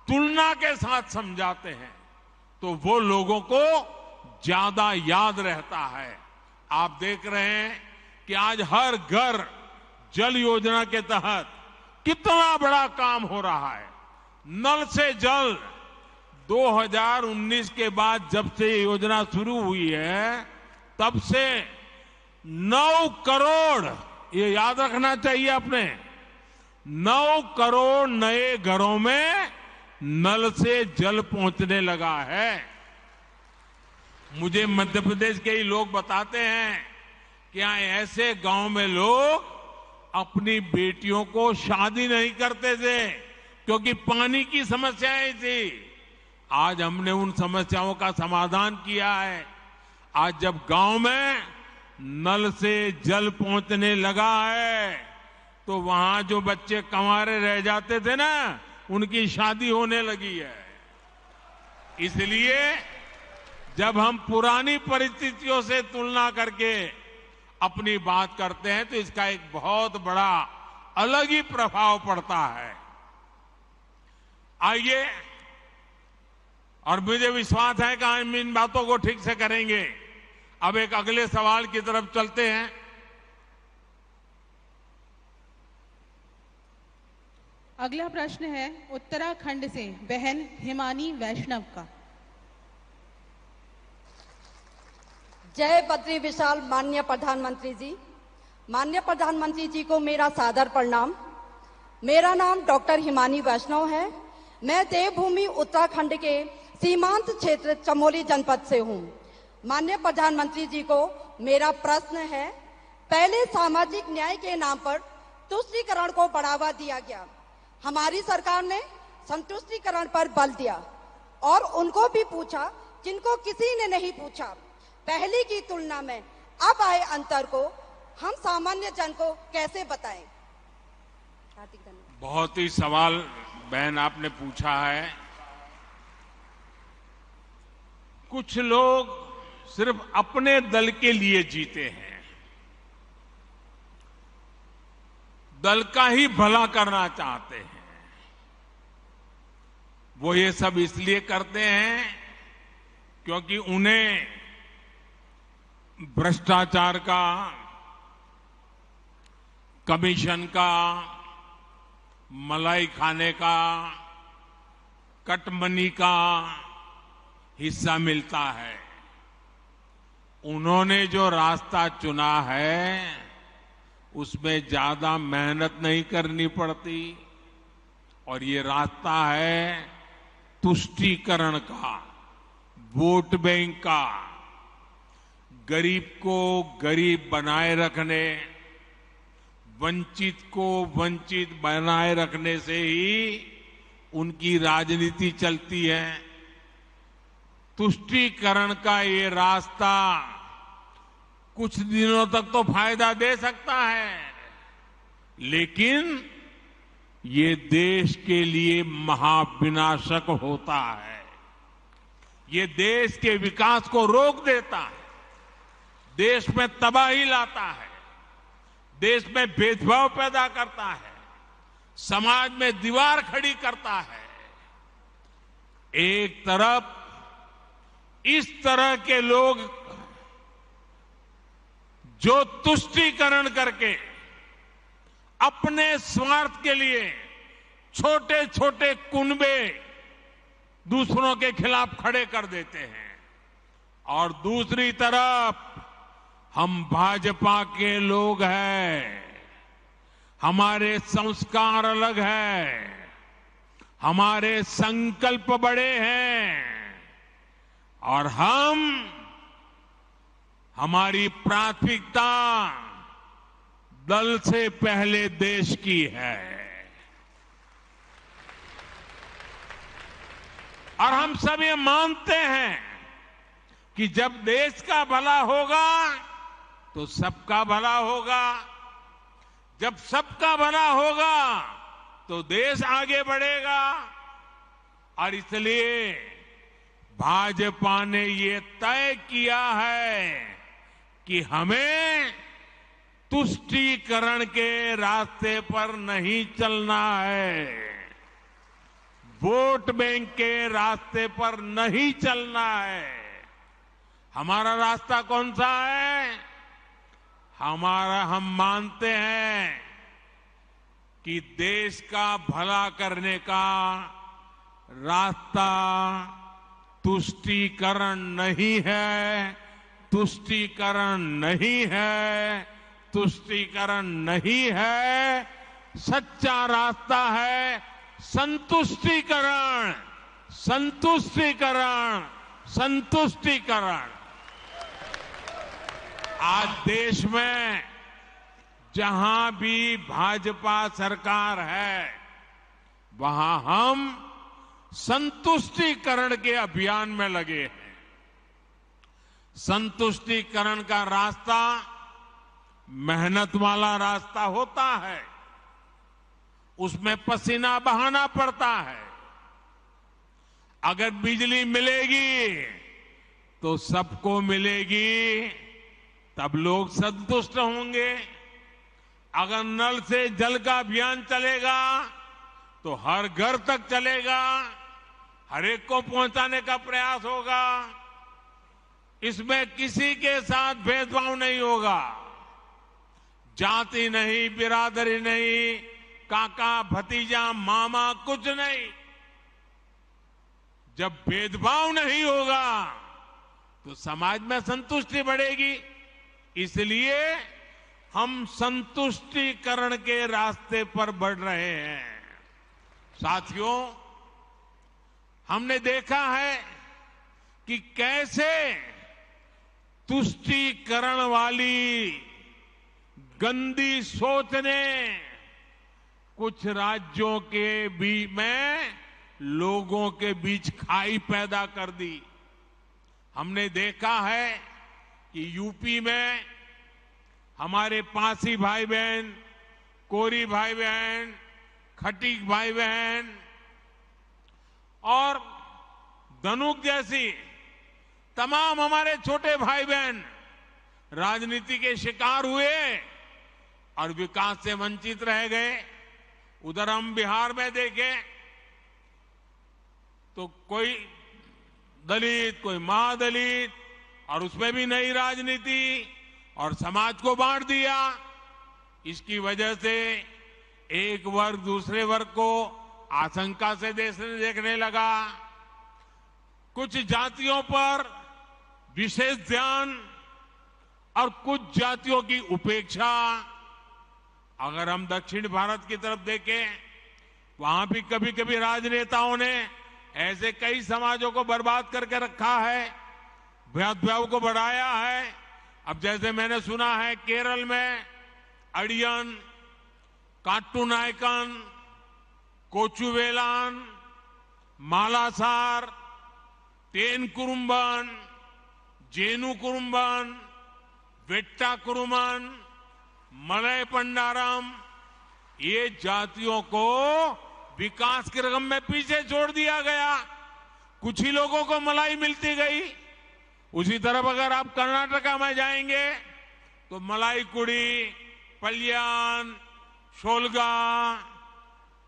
तुलना के साथ समझाते हैं तो वो लोगों को ज्यादा याद रहता है। आप देख रहे हैं कि आज हर घर जल योजना के तहत कितना बड़ा काम हो रहा है। नल से जल 2019 के बाद जब से ये योजना शुरू हुई है तब से 9 करोड़, ये याद रखना चाहिए आपने, 9 करोड़ नए घरों में नल से जल पहुंचने लगा है। मुझे मध्य प्रदेश के ही लोग बताते हैं कि यहाँ ऐसे गांव में लोग अपनी बेटियों को शादी नहीं करते थे क्योंकि पानी की समस्याएं थी। आज हमने उन समस्याओं का समाधान किया है। आज जब गांव में नल से जल पहुंचने लगा है तो वहां जो बच्चे कंवारे रह जाते थे ना, उनकी शादी होने लगी है। इसलिए जब हम पुरानी परिस्थितियों से तुलना करके अपनी बात करते हैं तो इसका एक बहुत बड़ा अलग ही प्रभाव पड़ता है। आइए, और मुझे विश्वास है कि हम इन बातों को ठीक से करेंगे। अब एक अगले सवाल की तरफ चलते हैं। अगला प्रश्न है उत्तराखंड से बहन हिमानी वैष्णव का। जय बद्री विशाल माननीय प्रधानमंत्री जी। माननीय प्रधानमंत्री जी को मेरा सादर प्रणाम। मेरा नाम डॉक्टर हिमानी वैष्णव है। मैं देवभूमि उत्तराखंड के सीमांत क्षेत्र चमोली जनपद से हूँ। माननीय प्रधानमंत्री जी को मेरा प्रश्न है, पहले सामाजिक न्याय के नाम पर तुष्टीकरण को बढ़ावा दिया गया। हमारी सरकार ने संतुष्टीकरण पर बल दिया और उनको भी पूछा जिनको किसी ने नहीं पूछा। पहले की तुलना में अब आए अंतर को हम सामान्य जन को कैसे बताएं? हार्दिक धन्यवाद। बहुत ही सवाल बहन आपने पूछा है। कुछ लोग सिर्फ अपने दल के लिए जीते हैं, दल का ही भला करना चाहते हैं। वो ये सब इसलिए करते हैं क्योंकि उन्हें भ्रष्टाचार का, कमीशन का, मलाई खाने का, कटमनी का हिस्सा मिलता है। उन्होंने जो रास्ता चुना है उसमें ज्यादा मेहनत नहीं करनी पड़ती और ये रास्ता है तुष्टीकरण का, वोट बैंक का, गरीब को गरीब बनाए रखने, वंचित को वंचित बनाए रखने से ही उनकी राजनीति चलती है। तुष्टीकरण का ये रास्ता कुछ दिनों तक तो फायदा दे सकता है, लेकिन ये देश के लिए महाविनाशक होता है। ये देश के विकास को रोक देता है, देश में तबाही लाता है, देश में भेदभाव पैदा करता है, समाज में दीवार खड़ी करता है। एक तरफ इस तरह के लोग जो तुष्टीकरण करके अपने स्वार्थ के लिए छोटे छोटे कुनबे दूसरों के खिलाफ खड़े कर देते हैं, और दूसरी तरफ हम भाजपा के लोग हैं, हमारे संस्कार अलग हैं, हमारे संकल्प बड़े हैं और हमारी प्राथमिकता दल से पहले देश की है। और हम सब ये मानते हैं कि जब देश का भला होगा तो सबका भला होगा, जब सबका भला होगा तो देश आगे बढ़ेगा। और इसलिए भाजपा ने ये तय किया है कि हमें तुष्टीकरण के रास्ते पर नहीं चलना है, वोट बैंक के रास्ते पर नहीं चलना है। हमारा रास्ता कौन सा है? हम मानते हैं कि देश का भला करने का रास्ता तुष्टीकरण नहीं है, तुष्टीकरण नहीं है, तुष्टीकरण नहीं है। सच्चा रास्ता है संतुष्टीकरण, संतुष्टीकरण, संतुष्टीकरण। आज देश में जहां भी भाजपा सरकार है वहां हम संतुष्टीकरण के अभियान में लगे हैं। संतुष्टीकरण का रास्ता मेहनत वाला रास्ता होता है, उसमें पसीना बहाना पड़ता है। अगर बिजली मिलेगी तो सबको मिलेगी, तब लोग संतुष्ट होंगे। अगर नल से जल का अभियान चलेगा तो हर घर तक चलेगा, हर एक को पहुंचाने का प्रयास होगा। इसमें किसी के साथ भेदभाव नहीं होगा, जाति नहीं, बिरादरी नहीं, काका भतीजा मामा कुछ नहीं। जब भेदभाव नहीं होगा तो समाज में संतुष्टि बढ़ेगी। इसलिए हम संतुष्टीकरण के रास्ते पर बढ़ रहे हैं। साथियों, हमने देखा है कि कैसे तुष्टीकरण वाली गंदी सोच ने कुछ राज्यों के बीच में लोगों के बीच खाई पैदा कर दी। हमने देखा है कि यूपी में हमारे पासी भाई बहन, कोरी भाई बहन, खटीक भाई बहन और धनुक जैसी तमाम हमारे छोटे भाई बहन राजनीति के शिकार हुए और विकास से वंचित रह गए। उधर हम बिहार में देखें तो कोई दलित, कोई महादलित और उसमें भी नई राजनीति और समाज को बांट दिया। इसकी वजह से एक वर्ग दूसरे वर्ग को आशंका से देखने लगा। कुछ जातियों पर विशेष ध्यान और कुछ जातियों की उपेक्षा। अगर हम दक्षिण भारत की तरफ देखें, वहां भी कभी कभी राजनेताओं ने ऐसे कई समाजों को बर्बाद करके रखा है, भेदभाव को बढ़ाया है। अब जैसे मैंने सुना है केरल में अड़ियन, काट्टू नायकन, कोचुवेलान, मालासार, तेन कुरुम्बन, जेनु कुरुम्बन, वेट्टा कुरुमन, मलय पंडारम, ये जातियों को विकास के रकम में पीछे छोड़ दिया गया। कुछ ही लोगों को मलाई मिलती गई। उसी तरफ अगर आप कर्नाटका में जाएंगे तो मलाई कुड़ी, पल्यान, शोलगा,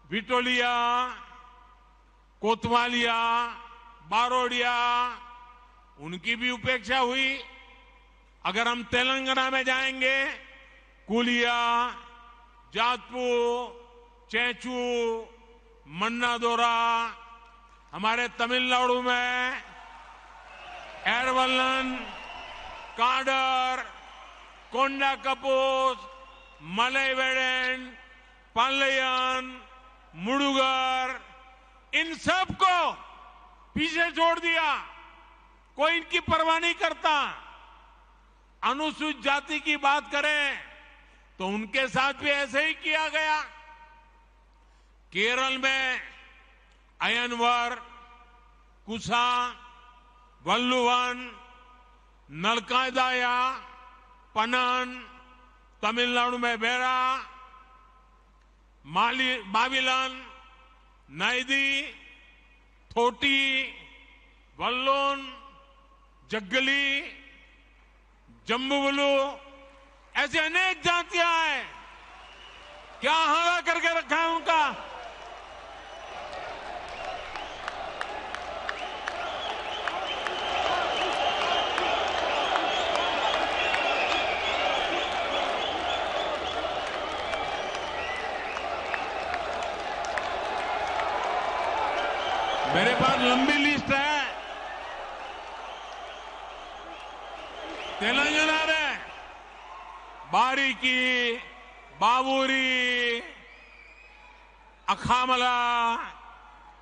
विटोलिया, कोतवालिया, बारोडिया, उनकी भी उपेक्षा हुई। अगर हम तेलंगाना में जाएंगे, कुलिया, जातपू, चेचू, मन्नादोरा, हमारे तमिलनाडु में एरवलन, काडर, कोंडा कपूस, मलयवेडन, पालयन, मुडुगर, इन सब को पीछे छोड़ दिया। कोई इनकी परवाह नहीं करता। अनुसूचित जाति की बात करें तो उनके साथ भी ऐसे ही किया गया। केरल में अयनवर, कुसा, वल्लुवन, नलकादाया, पनन, तमिलनाडु में बेरा, माविलन, नैदी, थोटी, वल्लोन, जग्गली, जम्बुवलू, ऐसे अनेक जातियां हैं। क्या हाला करके रखा है उनका? मेरे पास लंबी लिस्ट है। तेलंगाना में बारीकी, बाबूरी, अखामला,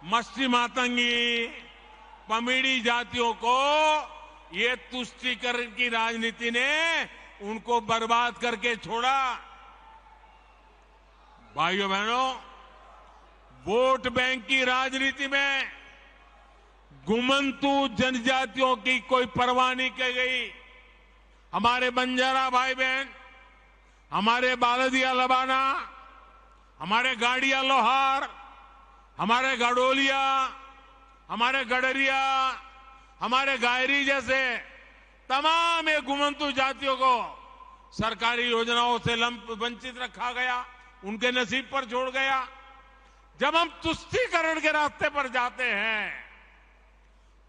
मस्ती मातंगी, पमीड़ी जातियों को ये तुष्टीकरण की राजनीति ने उनको बर्बाद करके छोड़ा। भाइयों बहनों, वोट बैंक की राजनीति में घुमंतु जनजातियों की कोई परवाह नहीं की गई। हमारे बंजारा भाई बहन, हमारे बालदिया लबाना, हमारे गाड़िया लोहार, हमारे गडोलिया, हमारे गडरिया, हमारे गायरी जैसे तमाम ये घुमंतु जातियों को सरकारी योजनाओं से वंचित रखा गया, उनके नसीब पर छोड़ गया। जब हम तुष्टीकरण के रास्ते पर जाते हैं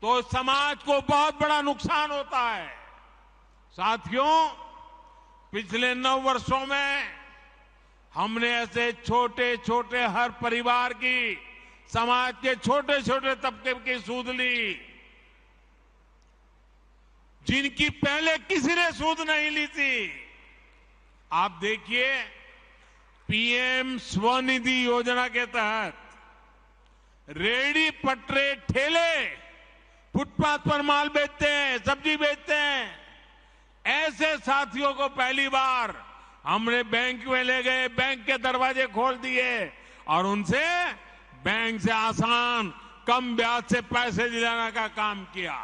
तो समाज को बहुत बड़ा नुकसान होता है। साथियों, पिछले 9 वर्षों में हमने ऐसे छोटे छोटे हर परिवार की, समाज के छोटे छोटे तबके की सूद ली, जिनकी पहले किसी ने सूद नहीं ली थी। आप देखिए, पीएम स्वनिधि योजना के तहत रेहड़ी पटरे ठेले फुटपाथ पर माल बेचते हैं, सब्जी बेचते हैं, ऐसे साथियों को पहली बार हमने बैंक में ले गए, बैंक के दरवाजे खोल दिए और उनसे बैंक से आसान कम ब्याज से पैसे दिलाने का काम किया।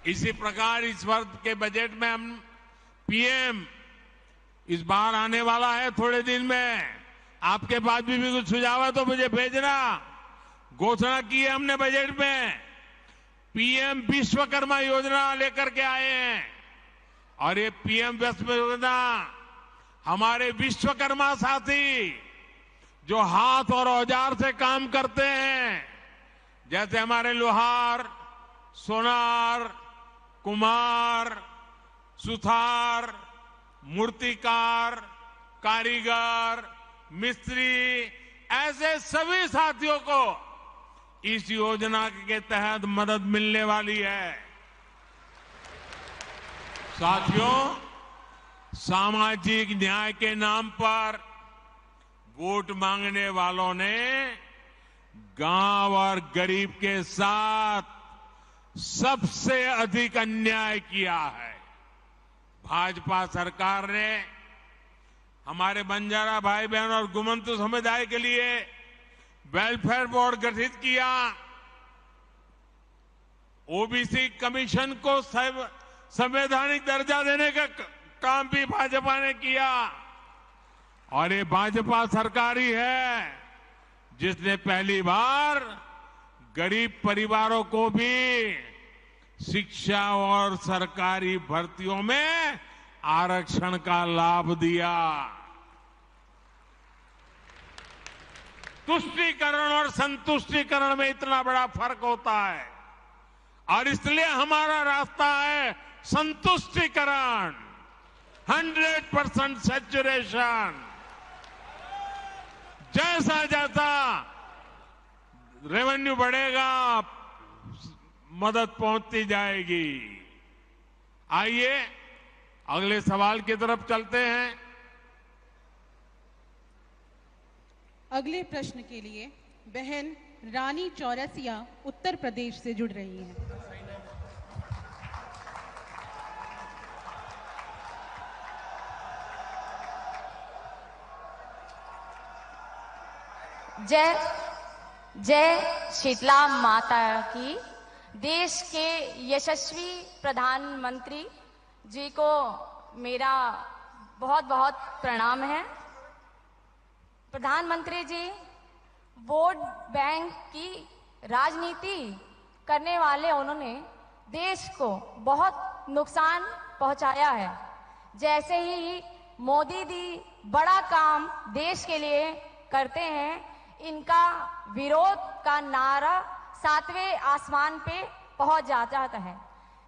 इसी प्रकार इस वर्ष के बजट में हम पीएम इस बार आने वाला है थोड़े दिन में। आपके पास भी कुछ सुझाव है तो मुझे भेजना। घोषणा की है हमने बजट में, पीएम विश्वकर्मा योजना लेकर के आए हैं। और ये पीएम विश्वकर्मा योजना हमारे विश्वकर्मा साथी जो हाथ और औजार से काम करते हैं, जैसे हमारे लोहार, सोनार, कुम्हार, सुथार, मूर्तिकार, कारीगर, मिस्त्री, ऐसे सभी साथियों को इस योजना के तहत मदद मिलने वाली है। साथियों, सामाजिक न्याय के नाम पर वोट मांगने वालों ने गांव और गरीब के साथ सबसे अधिक अन्याय किया है। भाजपा सरकार ने हमारे बंजारा भाई बहन और गुमंतु समुदाय के लिए वेलफेयर बोर्ड गठित किया। ओबीसी कमीशन को संवैधानिक दर्जा देने का काम भी भाजपा ने किया। और ये भाजपा सरकार ही है जिसने पहली बार गरीब परिवारों को भी शिक्षा और सरकारी भर्तियों में आरक्षण का लाभ दिया। तुष्टीकरण और संतुष्टीकरण में इतना बड़ा फर्क होता है और इसलिए हमारा रास्ता है संतुष्टीकरण, 100% सैचुरेशन। जैसा जैसा रेवेन्यू बढ़ेगा, मदद पहुंचती जाएगी। आइए अगले सवाल की तरफ चलते हैं। अगले प्रश्न के लिए बहन रानी चौरसिया उत्तर प्रदेश से जुड़ रही हैं। जय जय शीतला माता की। देश के यशस्वी प्रधानमंत्री जी को मेरा बहुत बहुत प्रणाम है। प्रधानमंत्री जी, वोट बैंक की राजनीति करने वाले उन्होंने देश को बहुत नुकसान पहुंचाया है। जैसे ही मोदी जी बड़ा काम देश के लिए करते हैं, इनका विरोध का नारा 7वें आसमान पे पहुंच जाता है।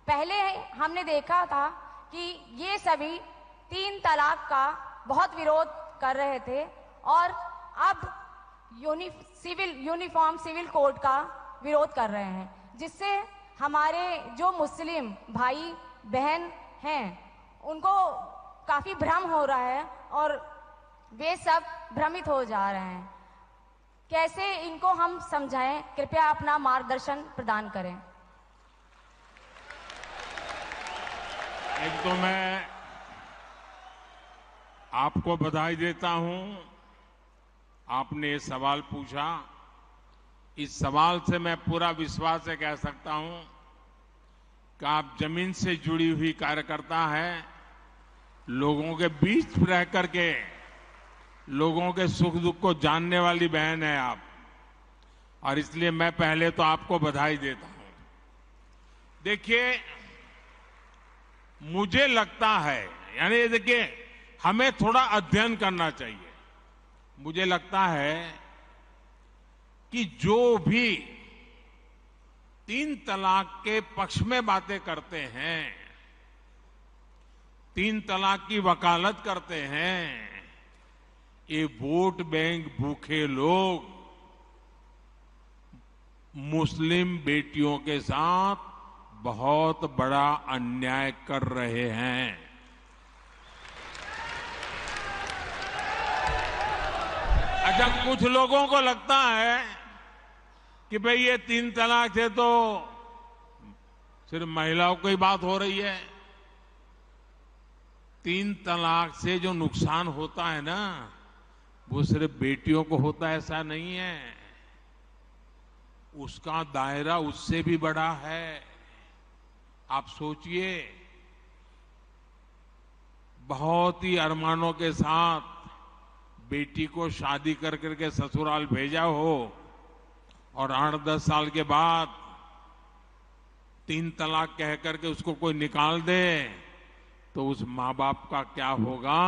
पहले हमने देखा था कि ये सभी 3 तलाक का बहुत विरोध कर रहे थे और अब यूनिफॉर्म सिविल कोड का विरोध कर रहे हैं, जिससे हमारे जो मुस्लिम भाई बहन हैं उनको काफी भ्रम हो रहा है और वे सब भ्रमित हो जा रहे हैं। कैसे इनको हम समझाएं? कृपया अपना मार्गदर्शन प्रदान करें। एक तो मैं आपको बधाई देता हूं, आपने ये सवाल पूछा। इस सवाल से मैं पूरा विश्वास से कह सकता हूं कि आप जमीन से जुड़ी हुई कार्यकर्ता हैं, लोगों के बीच रह करके लोगों के सुख दुख को जानने वाली बहन है आप, और इसलिए मैं पहले तो आपको बधाई देता हूं। देखिए, मुझे लगता है, यानी देखिए, हमें थोड़ा अध्ययन करना चाहिए। मुझे लगता है कि जो भी 3 तलाक के पक्ष में बातें करते हैं, 3 तलाक की वकालत करते हैं, ये वोट बैंक भूखे लोग मुस्लिम बेटियों के साथ बहुत बड़ा अन्याय कर रहे हैं। अच्छा, कुछ लोगों को लगता है कि भाई ये 3 तलाक से तो सिर्फ महिलाओं की बात हो रही है। 3 तलाक से जो नुकसान होता है ना, वो सिर्फ बेटियों को होता है ऐसा नहीं है, उसका दायरा उससे भी बड़ा है। आप सोचिए, बहुत ही अरमानों के साथ बेटी को शादी कर करके ससुराल भेजा हो और 8-10 साल के बाद 3 तलाक कह करके उसको कोई निकाल दे, तो उस माँ बाप का क्या होगा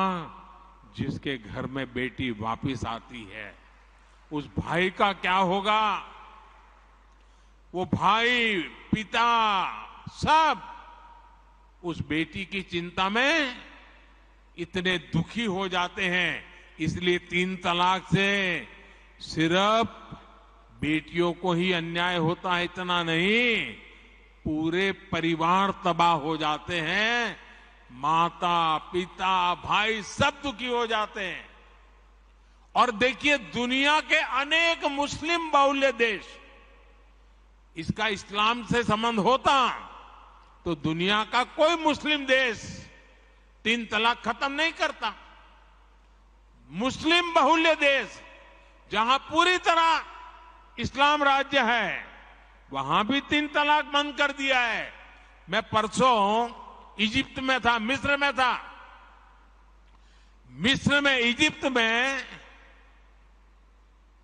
जिसके घर में बेटी वापिस आती है? उस भाई का क्या होगा? वो भाई, पिता, सब उस बेटी की चिंता में इतने दुखी हो जाते हैं। इसलिए 3 तलाक से सिर्फ बेटियों को ही अन्याय होता है इतना नहीं, पूरे परिवार तबाह हो जाते हैं। माता, पिता, भाई सब दुखी हो जाते हैं। और देखिए, दुनिया के अनेक मुस्लिम बाहुल्य देश, इसका इस्लाम से संबंध होता तो दुनिया का कोई मुस्लिम देश 3 तलाक खत्म नहीं करता। मुस्लिम बाहुल्य देश जहां पूरी तरह इस्लाम राज्य है, वहां भी 3 तलाक बंद कर दिया है। मैं परसों इजिप्ट में था, मिस्र में था। मिस्र में, इजिप्ट में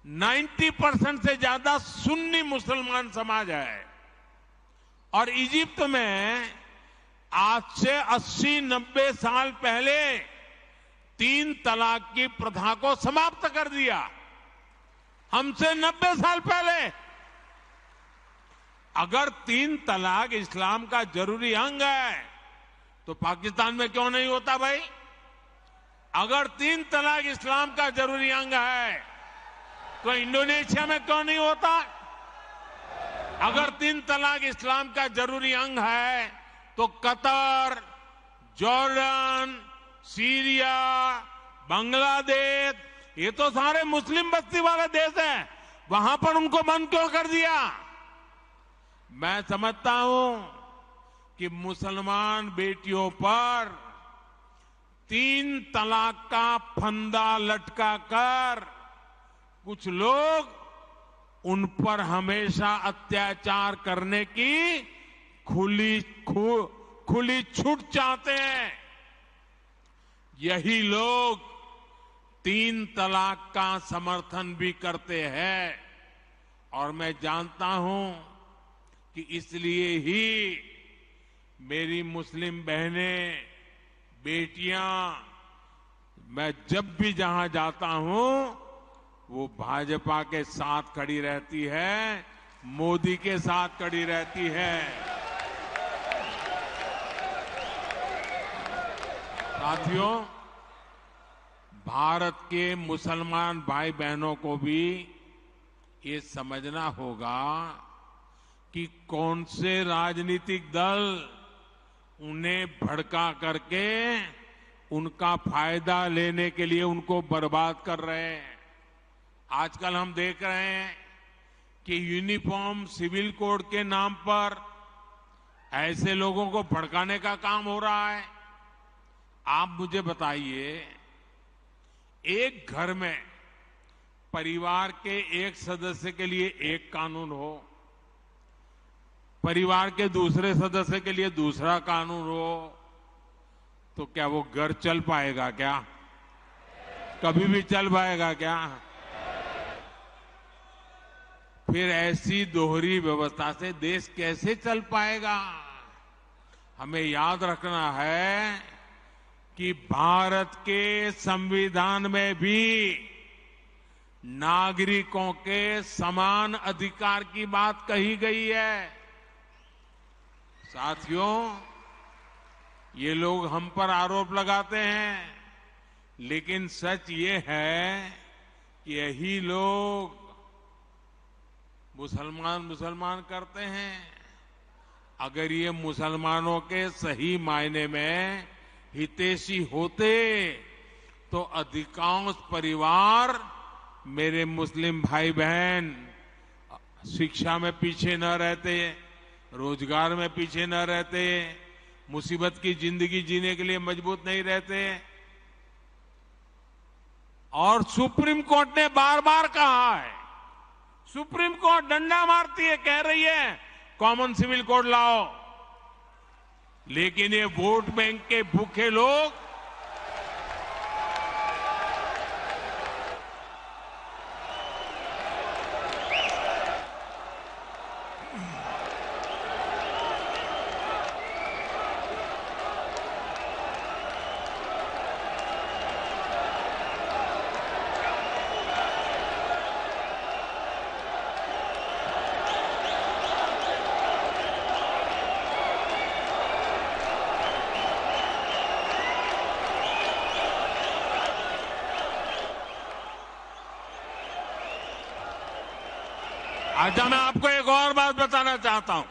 90% से ज्यादा सुन्नी मुसलमान समाज है और इजिप्ट में आज से 80-90 साल पहले 3 तलाक की प्रथा को समाप्त कर दिया। हमसे 90 साल पहले। अगर 3 तलाक इस्लाम का जरूरी अंग है तो पाकिस्तान में क्यों नहीं होता भाई? अगर 3 तलाक इस्लाम का जरूरी अंग है तो इंडोनेशिया में क्यों नहीं होता? अगर 3 तलाक इस्लाम का जरूरी अंग है तो कतर, जॉर्डन, सीरिया, बांग्लादेश, ये तो सारे मुस्लिम बस्ती वाले देश हैं, वहां पर उनको बंद क्यों कर दिया? मैं समझता हूं कि मुसलमान बेटियों पर 3 तलाक का फंदा लटका कर कुछ लोग उन पर हमेशा अत्याचार करने की खुली छूट चाहते हैं। यही लोग 3 तलाक का समर्थन भी करते हैं और मैं जानता हूं कि इसलिए ही मेरी मुस्लिम बहनें, बेटियां, मैं जब भी जहां जाता हूं वो भाजपा के साथ खड़ी रहती है, मोदी के साथ खड़ी रहती है। साथियों, भारत के मुसलमान भाई बहनों को भी ये समझना होगा कि कौन से राजनीतिक दल उन्हें भड़का करके उनका फायदा लेने के लिए उनको बर्बाद कर रहे हैं। आजकल हम देख रहे हैं कि यूनिफॉर्म सिविल कोड के नाम पर ऐसे लोगों को भड़काने का काम हो रहा है। आप मुझे बताइए, एक घर में परिवार के एक सदस्य के लिए एक कानून हो, परिवार के दूसरे सदस्य के लिए दूसरा कानून हो, तो क्या वो घर चल पाएगा? क्या कभी भी चल पाएगा क्या? फिर ऐसी दोहरी व्यवस्था से देश कैसे चल पाएगा? हमें याद रखना है कि भारत के संविधान में भी नागरिकों के समान अधिकार की बात कही गई है। साथियों, ये लोग हम पर आरोप लगाते हैं, लेकिन सच ये है कि यही लोग मुसलमान करते हैं। अगर ये मुसलमानों के सही मायने में हितैषी होते तो अधिकांश परिवार, मेरे मुस्लिम भाई बहन, शिक्षा में पीछे न रहते, रोजगार में पीछे न रहते, मुसीबत की जिंदगी जीने के लिए मजबूत नहीं रहते। और सुप्रीम कोर्ट ने बार बार कहा है, सुप्रीम कोर्ट डंडा मारती है, कह रही है कॉमन सिविल कोड लाओ, लेकिन ये वोट बैंक के भूखे लोग अच्छा, मैं आपको एक और बात बताना चाहता हूं।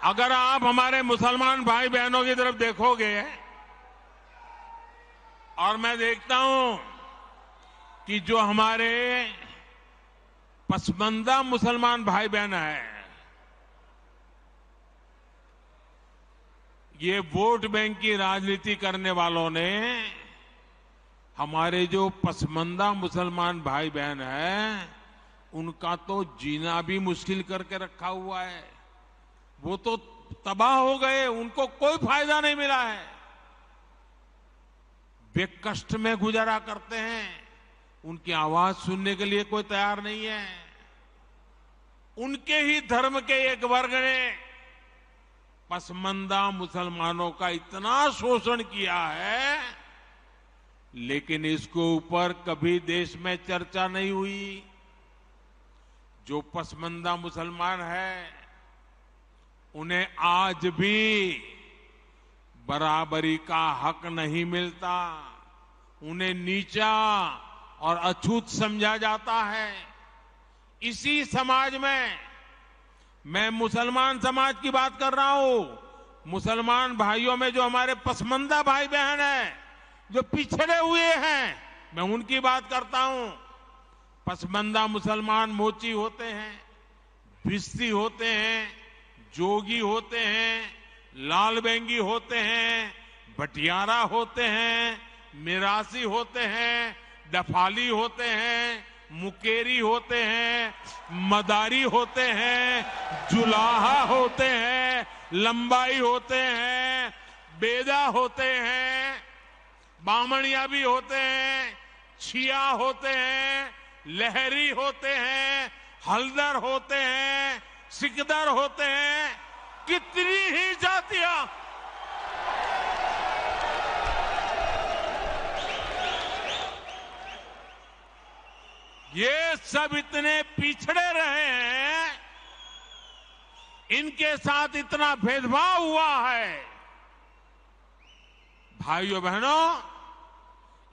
अगर आप हमारे मुसलमान भाई बहनों की तरफ देखोगे, और मैं देखता हूं कि जो हमारे पसमानदा मुसलमान भाई बहन हैं, ये वोट बैंक की राजनीति करने वालों ने हमारे जो पसमानदा मुसलमान भाई बहन हैं, उनका तो जीना भी मुश्किल करके रखा हुआ है। वो तो तबाह हो गए, उनको कोई फायदा नहीं मिला है। वे कष्ट में गुजारा करते हैं, उनकी आवाज सुनने के लिए कोई तैयार नहीं है। उनके ही धर्म के एक वर्ग ने पसमानदा मुसलमानों का इतना शोषण किया है, लेकिन इसके ऊपर कभी देश में चर्चा नहीं हुई। जो पसमानदा मुसलमान है, उन्हें आज भी बराबरी का हक नहीं मिलता, उन्हें नीचा और अछूत समझा जाता है। इसी समाज में मैं मुसलमान समाज की बात कर रहा हूं। मुसलमान भाइयों में जो हमारे पसमानदा भाई बहन हैं, जो पिछड़े हुए हैं, मैं उनकी बात करता हूं। पसमानदा मुसलमान मोची होते हैं, भिस्ती होते हैं, जोगी होते हैं, लाल बेंगी होते हैं, भटियारा होते हैं, मिरासी होते हैं, डफाली होते हैं, मुकेरी होते हैं, मदारी होते हैं, जुलाहा होते हैं, लंबाई होते हैं, बेदा होते हैं, बामणिया भी होते हैं, छिया होते हैं, लहरी होते हैं, हल्दर होते हैं, सिकदर होते हैं, कितनी ही जातियां। ये सब इतने पिछड़े रहे हैं, इनके साथ इतना भेदभाव हुआ है। भाइयों बहनों,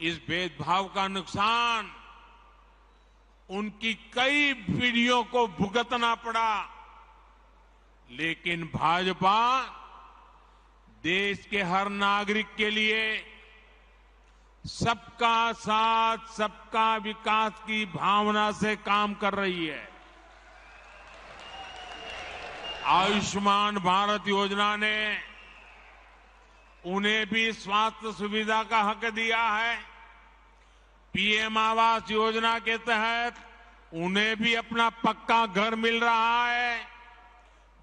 इस भेदभाव का नुकसान उनकी कई पीढ़ियों को भुगतना पड़ा, लेकिन भाजपा देश के हर नागरिक के लिए सबका साथ, सबका विकास की भावना से काम कर रही है। आयुष्मान भारत योजना ने उन्हें भी स्वास्थ्य सुविधा का हक दिया है। पीएम आवास योजना के तहत उन्हें भी अपना पक्का घर मिल रहा है।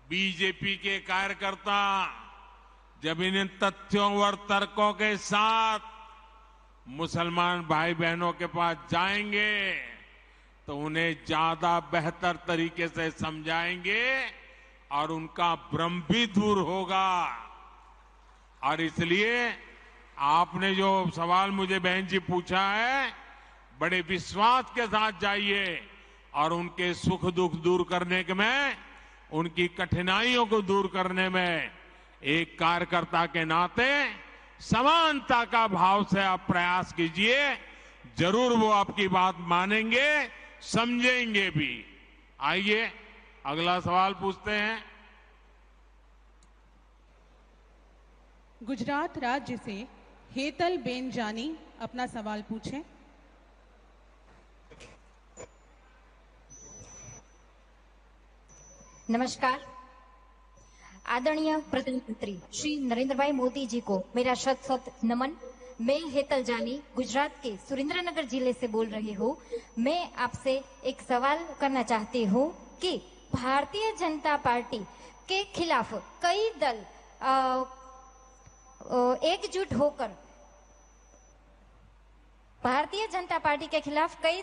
बीजेपी के कार्यकर्ता जब इन तथ्यों और तर्कों के साथ मुसलमान भाई बहनों के पास जाएंगे, तो उन्हें ज्यादा बेहतर तरीके से समझाएंगे और उनका भ्रम भी दूर होगा। और इसलिए आपने जो सवाल मुझे बहन जी पूछा है, बड़े विश्वास के साथ जाइए और उनके सुख दुख दूर करने में, उनकी कठिनाइयों को दूर करने में एक कार्यकर्ता के नाते समानता का भाव से आप प्रयास कीजिए। जरूर वो आपकी बात मानेंगे, समझेंगे भी। आइए अगला सवाल पूछते हैं। गुजरात राज्य से हेतल बेन जानी अपना सवाल पूछें। नमस्कार। आदरणीय प्रधानमंत्री श्री नरेंद्र भाई मोदी जी को मेरा शत शत नमन। मैं हेतल जानी गुजरात के सुरेंद्रनगर जिले से बोल रही हूँ। मैं आपसे एक सवाल करना चाहती हूँ कि भारतीय जनता पार्टी के खिलाफ कई दल एकजुट होकर भारतीय जनता पार्टी के खिलाफ कई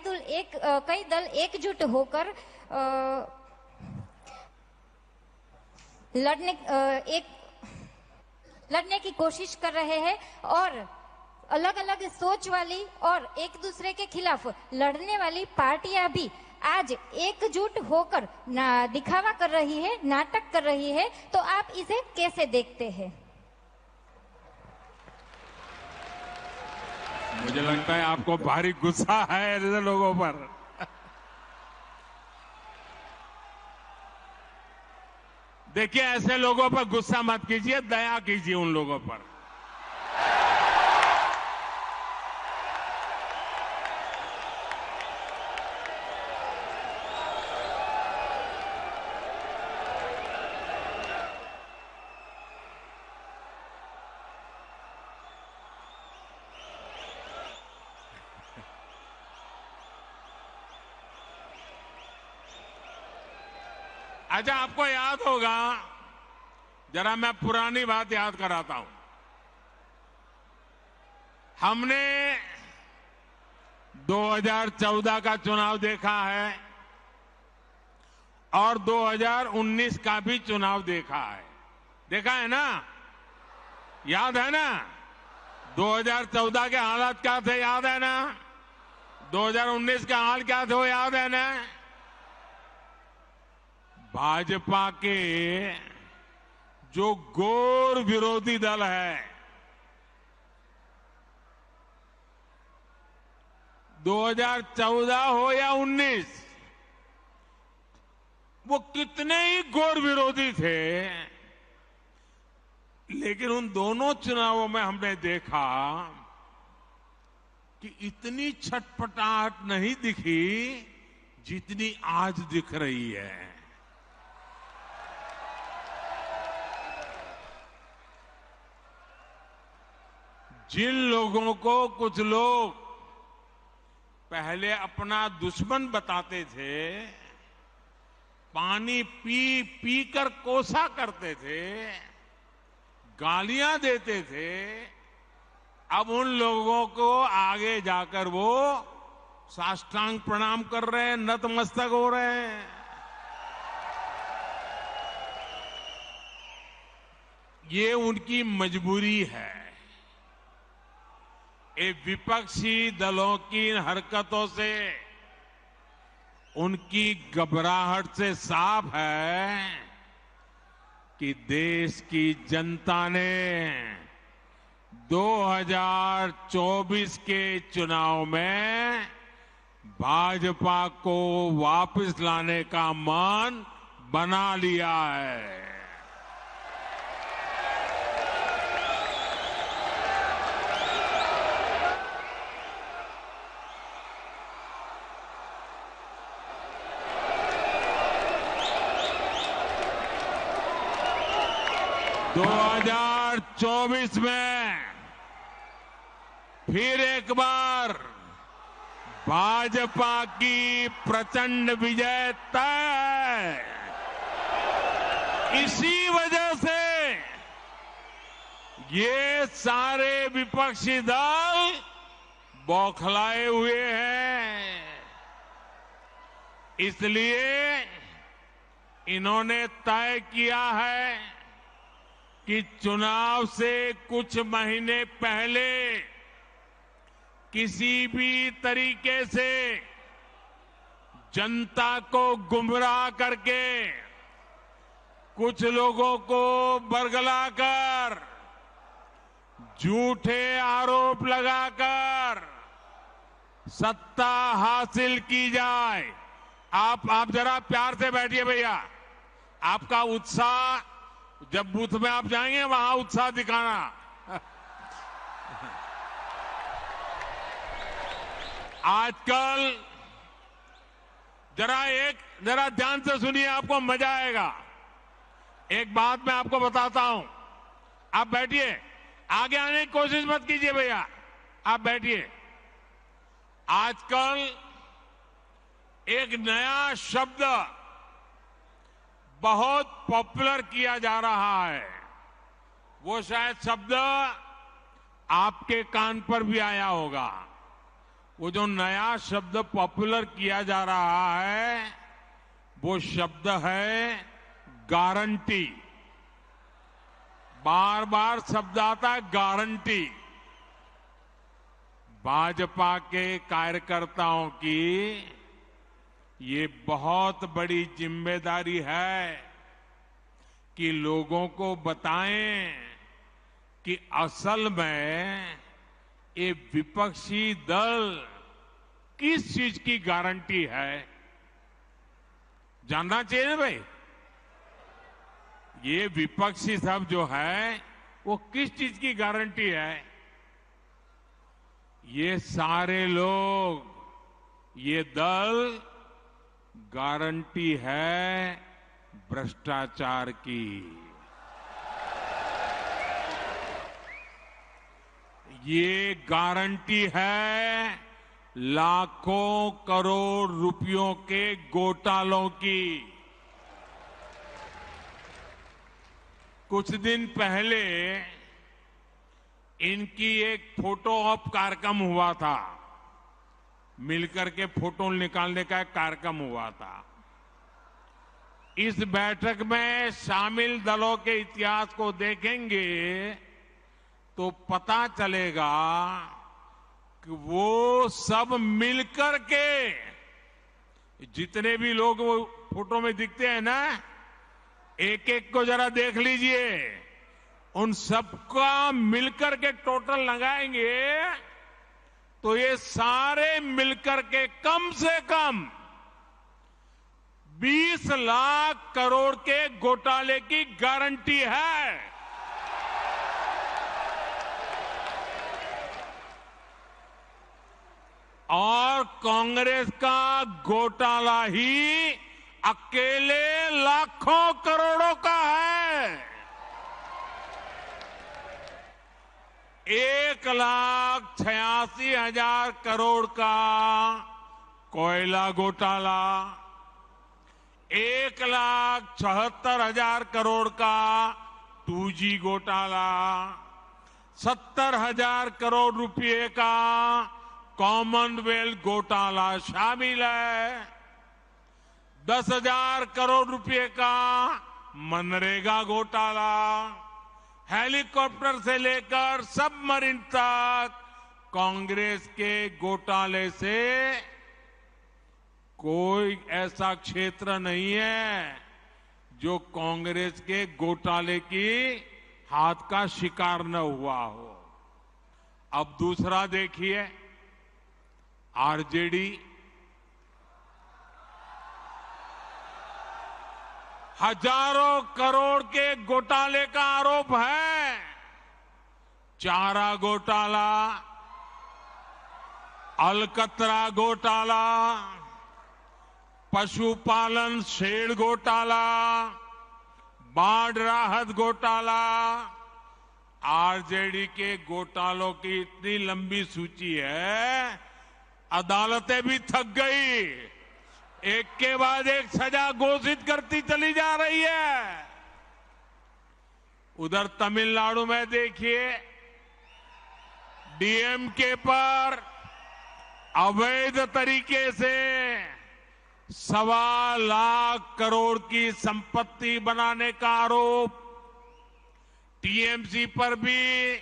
दल एकजुट होकर लड़ने की कोशिश कर रहे हैं और अलग अलग सोच वाली और एक दूसरे के खिलाफ लड़ने वाली पार्टियां भी आज एकजुट होकर दिखावा कर रही है, नाटक कर रही है। तो आप इसे कैसे देखते हैं? मुझे लगता है आपको भारी गुस्सा है ऐसे लोगों पर। देखिए, ऐसे लोगों पर गुस्सा मत कीजिए, दया कीजिए उन लोगों पर। अच्छा, आपको याद होगा, जरा मैं पुरानी बात याद कराता हूं। हमने 2014 का चुनाव देखा है और 2019 का भी चुनाव देखा है। देखा है ना? याद है ना? 2014 के हालात क्या थे, याद है ना? 2019 के हाल क्या थे, वो याद है ना? भाजपा के जो घोर विरोधी दल है, 2014 हो या 19, वो कितने ही घोर विरोधी थे, लेकिन उन दोनों चुनावों में हमने देखा कि इतनी छटपटाहट नहीं दिखी जितनी आज दिख रही है। जिन लोगों को कुछ लोग पहले अपना दुश्मन बताते थे, पानी पी पी कर कोसा करते थे, गालियां देते थे, अब उन लोगों को आगे जाकर वो साष्टांग प्रणाम कर रहे हैं, नतमस्तक हो रहे हैं। ये उनकी मजबूरी है। ये विपक्षी दलों की इन हरकतों से, उनकी घबराहट से साफ है कि देश की जनता ने 2024 के चुनाव में भाजपा को वापस लाने का मन बना लिया है। दो 2024 में फिर एक बार भाजपा की प्रचंड विजय तय है। इसी वजह से ये सारे विपक्षी दल बौखलाए हुए हैं। इसलिए इन्होंने तय किया है कि चुनाव से कुछ महीने पहले किसी भी तरीके से जनता को गुमराह करके, कुछ लोगों को बरगलाकर, झूठे आरोप लगाकर सत्ता हासिल की जाए। आप जरा प्यार से बैठिए भैया। आपका उत्साह, जब बूथ में आप जाएंगे वहां उत्साह दिखाना। आजकल जरा ध्यान से सुनिए, आपको मजा आएगा। एक बात मैं आपको बताता हूं, आप बैठिए, आगे आने की कोशिश मत कीजिए भैया, आप बैठिए। आजकल एक नया शब्द बहुत पॉपुलर किया जा रहा है, वो शायद शब्द आपके कान पर भी आया होगा। वो जो नया शब्द पॉपुलर किया जा रहा है वो शब्द है गारंटी। बार बार शब्द आता है गारंटी। भाजपा के कार्यकर्ताओं की ये बहुत बड़ी जिम्मेदारी है कि लोगों को बताएं कि असल में ये विपक्षी दल किस चीज की गारंटी है। जानना चाहिए ना भाई, ये विपक्षी सब जो है वो किस चीज की गारंटी है। ये सारे लोग, ये दल गारंटी है भ्रष्टाचार की। ये गारंटी है लाखों करोड़ रुपयों के घोटालों की। कुछ दिन पहले इनकी एक फोटो ऑप कार्यक्रम हुआ था, मिलकर के फोटो निकालने का एक कार्यक्रम हुआ था। इस बैठक में शामिल दलों के इतिहास को देखेंगे तो पता चलेगा कि वो सब मिलकर के, जितने भी लोग वो फोटो में दिखते हैं ना, एक एक को जरा देख लीजिए, उन सबका मिलकर के टोटल लगाएंगे तो ये सारे मिलकर के कम से कम 20 लाख करोड़ के घोटाले की गारंटी है। और कांग्रेस का घोटाला ही अकेले लाखों करोड़ों का है। 1,86,000 करोड़ का कोयला घोटाला, 1,76,000 करोड़ का 2G घोटाला, 70,000 करोड़ रुपए का कॉमनवेल्थ घोटाला शामिल है, 10,000 करोड़ रुपए का मनरेगा घोटाला, हेलीकॉप्टर से लेकर सबमरीन तक कांग्रेस के घोटाले से कोई ऐसा क्षेत्र नहीं है जो कांग्रेस के घोटाले की हाथ का शिकार न हुआ हो। अब दूसरा देखिए, आरजेडी हजारों करोड़ के घोटाले का आरोप है। चारा घोटाला, अलकतरा घोटाला, पशुपालन शेड घोटाला, बाढ़ राहत घोटाला। आरजेडी के घोटालों की इतनी लंबी सूची है, अदालतें भी थक गई, एक के बाद एक सजा घोषित करती चली जा रही है। उधर तमिलनाडु में देखिए, डीएमके पर अवैध तरीके से 1.25 लाख करोड़ की संपत्ति बनाने का आरोप, टीएमसी पर भी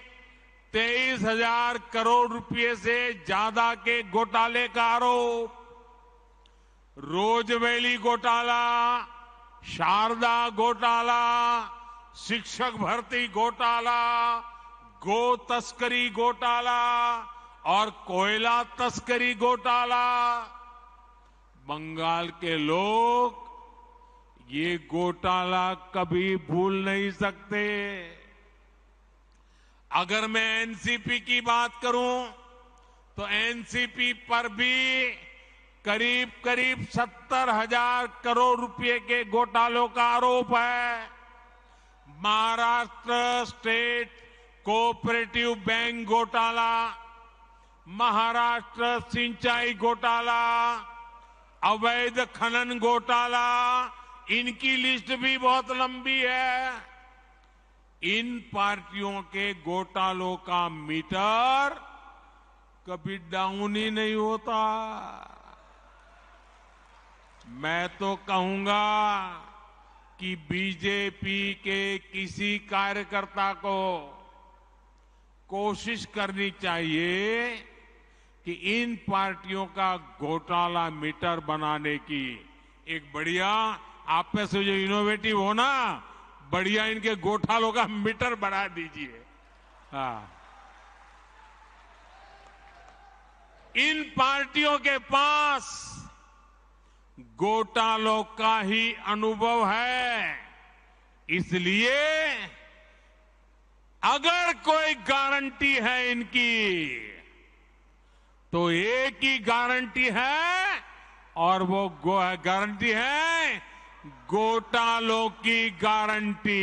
23,000 करोड़ रुपए से ज्यादा के घोटाले का आरोप, रोजवेली घोटाला, शारदा घोटाला, शिक्षक भर्ती घोटाला, गो तस्करी घोटाला और कोयला तस्करी घोटाला। बंगाल के लोग ये घोटाला कभी भूल नहीं सकते। अगर मैं एनसीपी की बात करूं तो एनसीपी पर भी करीब करीब 70,000 करोड़ रुपए के घोटालों का आरोप है। महाराष्ट्र स्टेट कोऑपरेटिव बैंक घोटाला, महाराष्ट्र सिंचाई घोटाला, अवैध खनन घोटाला, इनकी लिस्ट भी बहुत लंबी है। इन पार्टियों के घोटालों का मीटर कभी डाउन ही नहीं होता। मैं तो कहूंगा कि बीजेपी के किसी कार्यकर्ता को कोशिश करनी चाहिए कि इन पार्टियों का घोटाला मीटर बनाने की एक बढ़िया, आप में से जो इनोवेटिव हो ना, बढ़िया इनके घोटालों का मीटर बढ़ा दीजिए। हाँ, इन पार्टियों के पास घोटालों का ही अनुभव है, इसलिए अगर कोई गारंटी है इनकी तो एक ही गारंटी है, और वो गारंटी है घोटालों की गारंटी।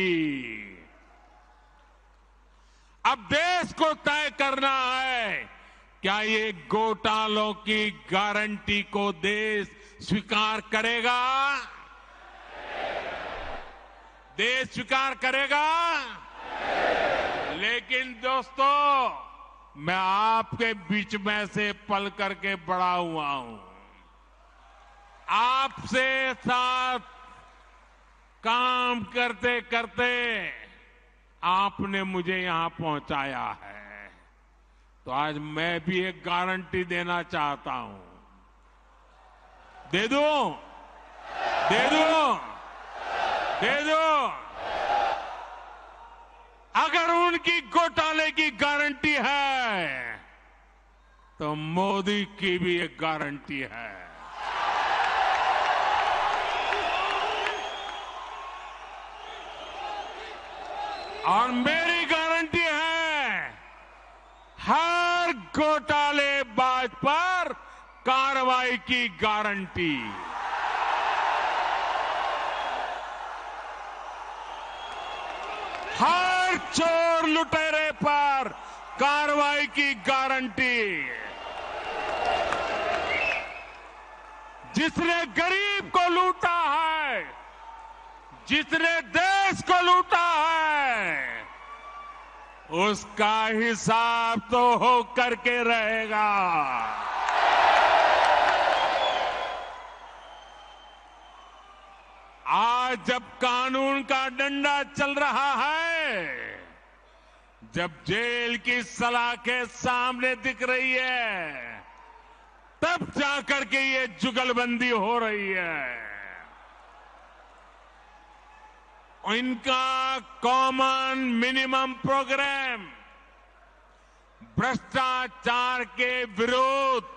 अब देश को तय करना है, क्या ये घोटालों की गारंटी को देश स्वीकार करेगा? देश स्वीकार करेगा? लेकिन दोस्तों, मैं आपके बीच में से पल करके बड़ा हुआ हूं, आपसे साथ काम करते करते आपने मुझे यहां पहुंचाया है, तो आज मैं भी एक गारंटी देना चाहता हूं। दे दूं? दे दूं? दे दूं? अगर उनकी घोटाले की गारंटी है तो मोदी की भी एक गारंटी है। और मेरी गारंटी है, हर घोटालेबाज पर कार्रवाई की गारंटी। हर चोर लुटेरे पर कार्रवाई की गारंटी। जिसने गरीब को लूटा है, जिसने देश को लूटा है, उसका हिसाब तो हो करके रहेगा। आज जब कानून का डंडा चल रहा है, जब जेल की सलाखें सामने दिख रही है, तब जाकर के ये जुगलबंदी हो रही है। इनका कॉमन मिनिमम प्रोग्राम भ्रष्टाचार के विरुद्ध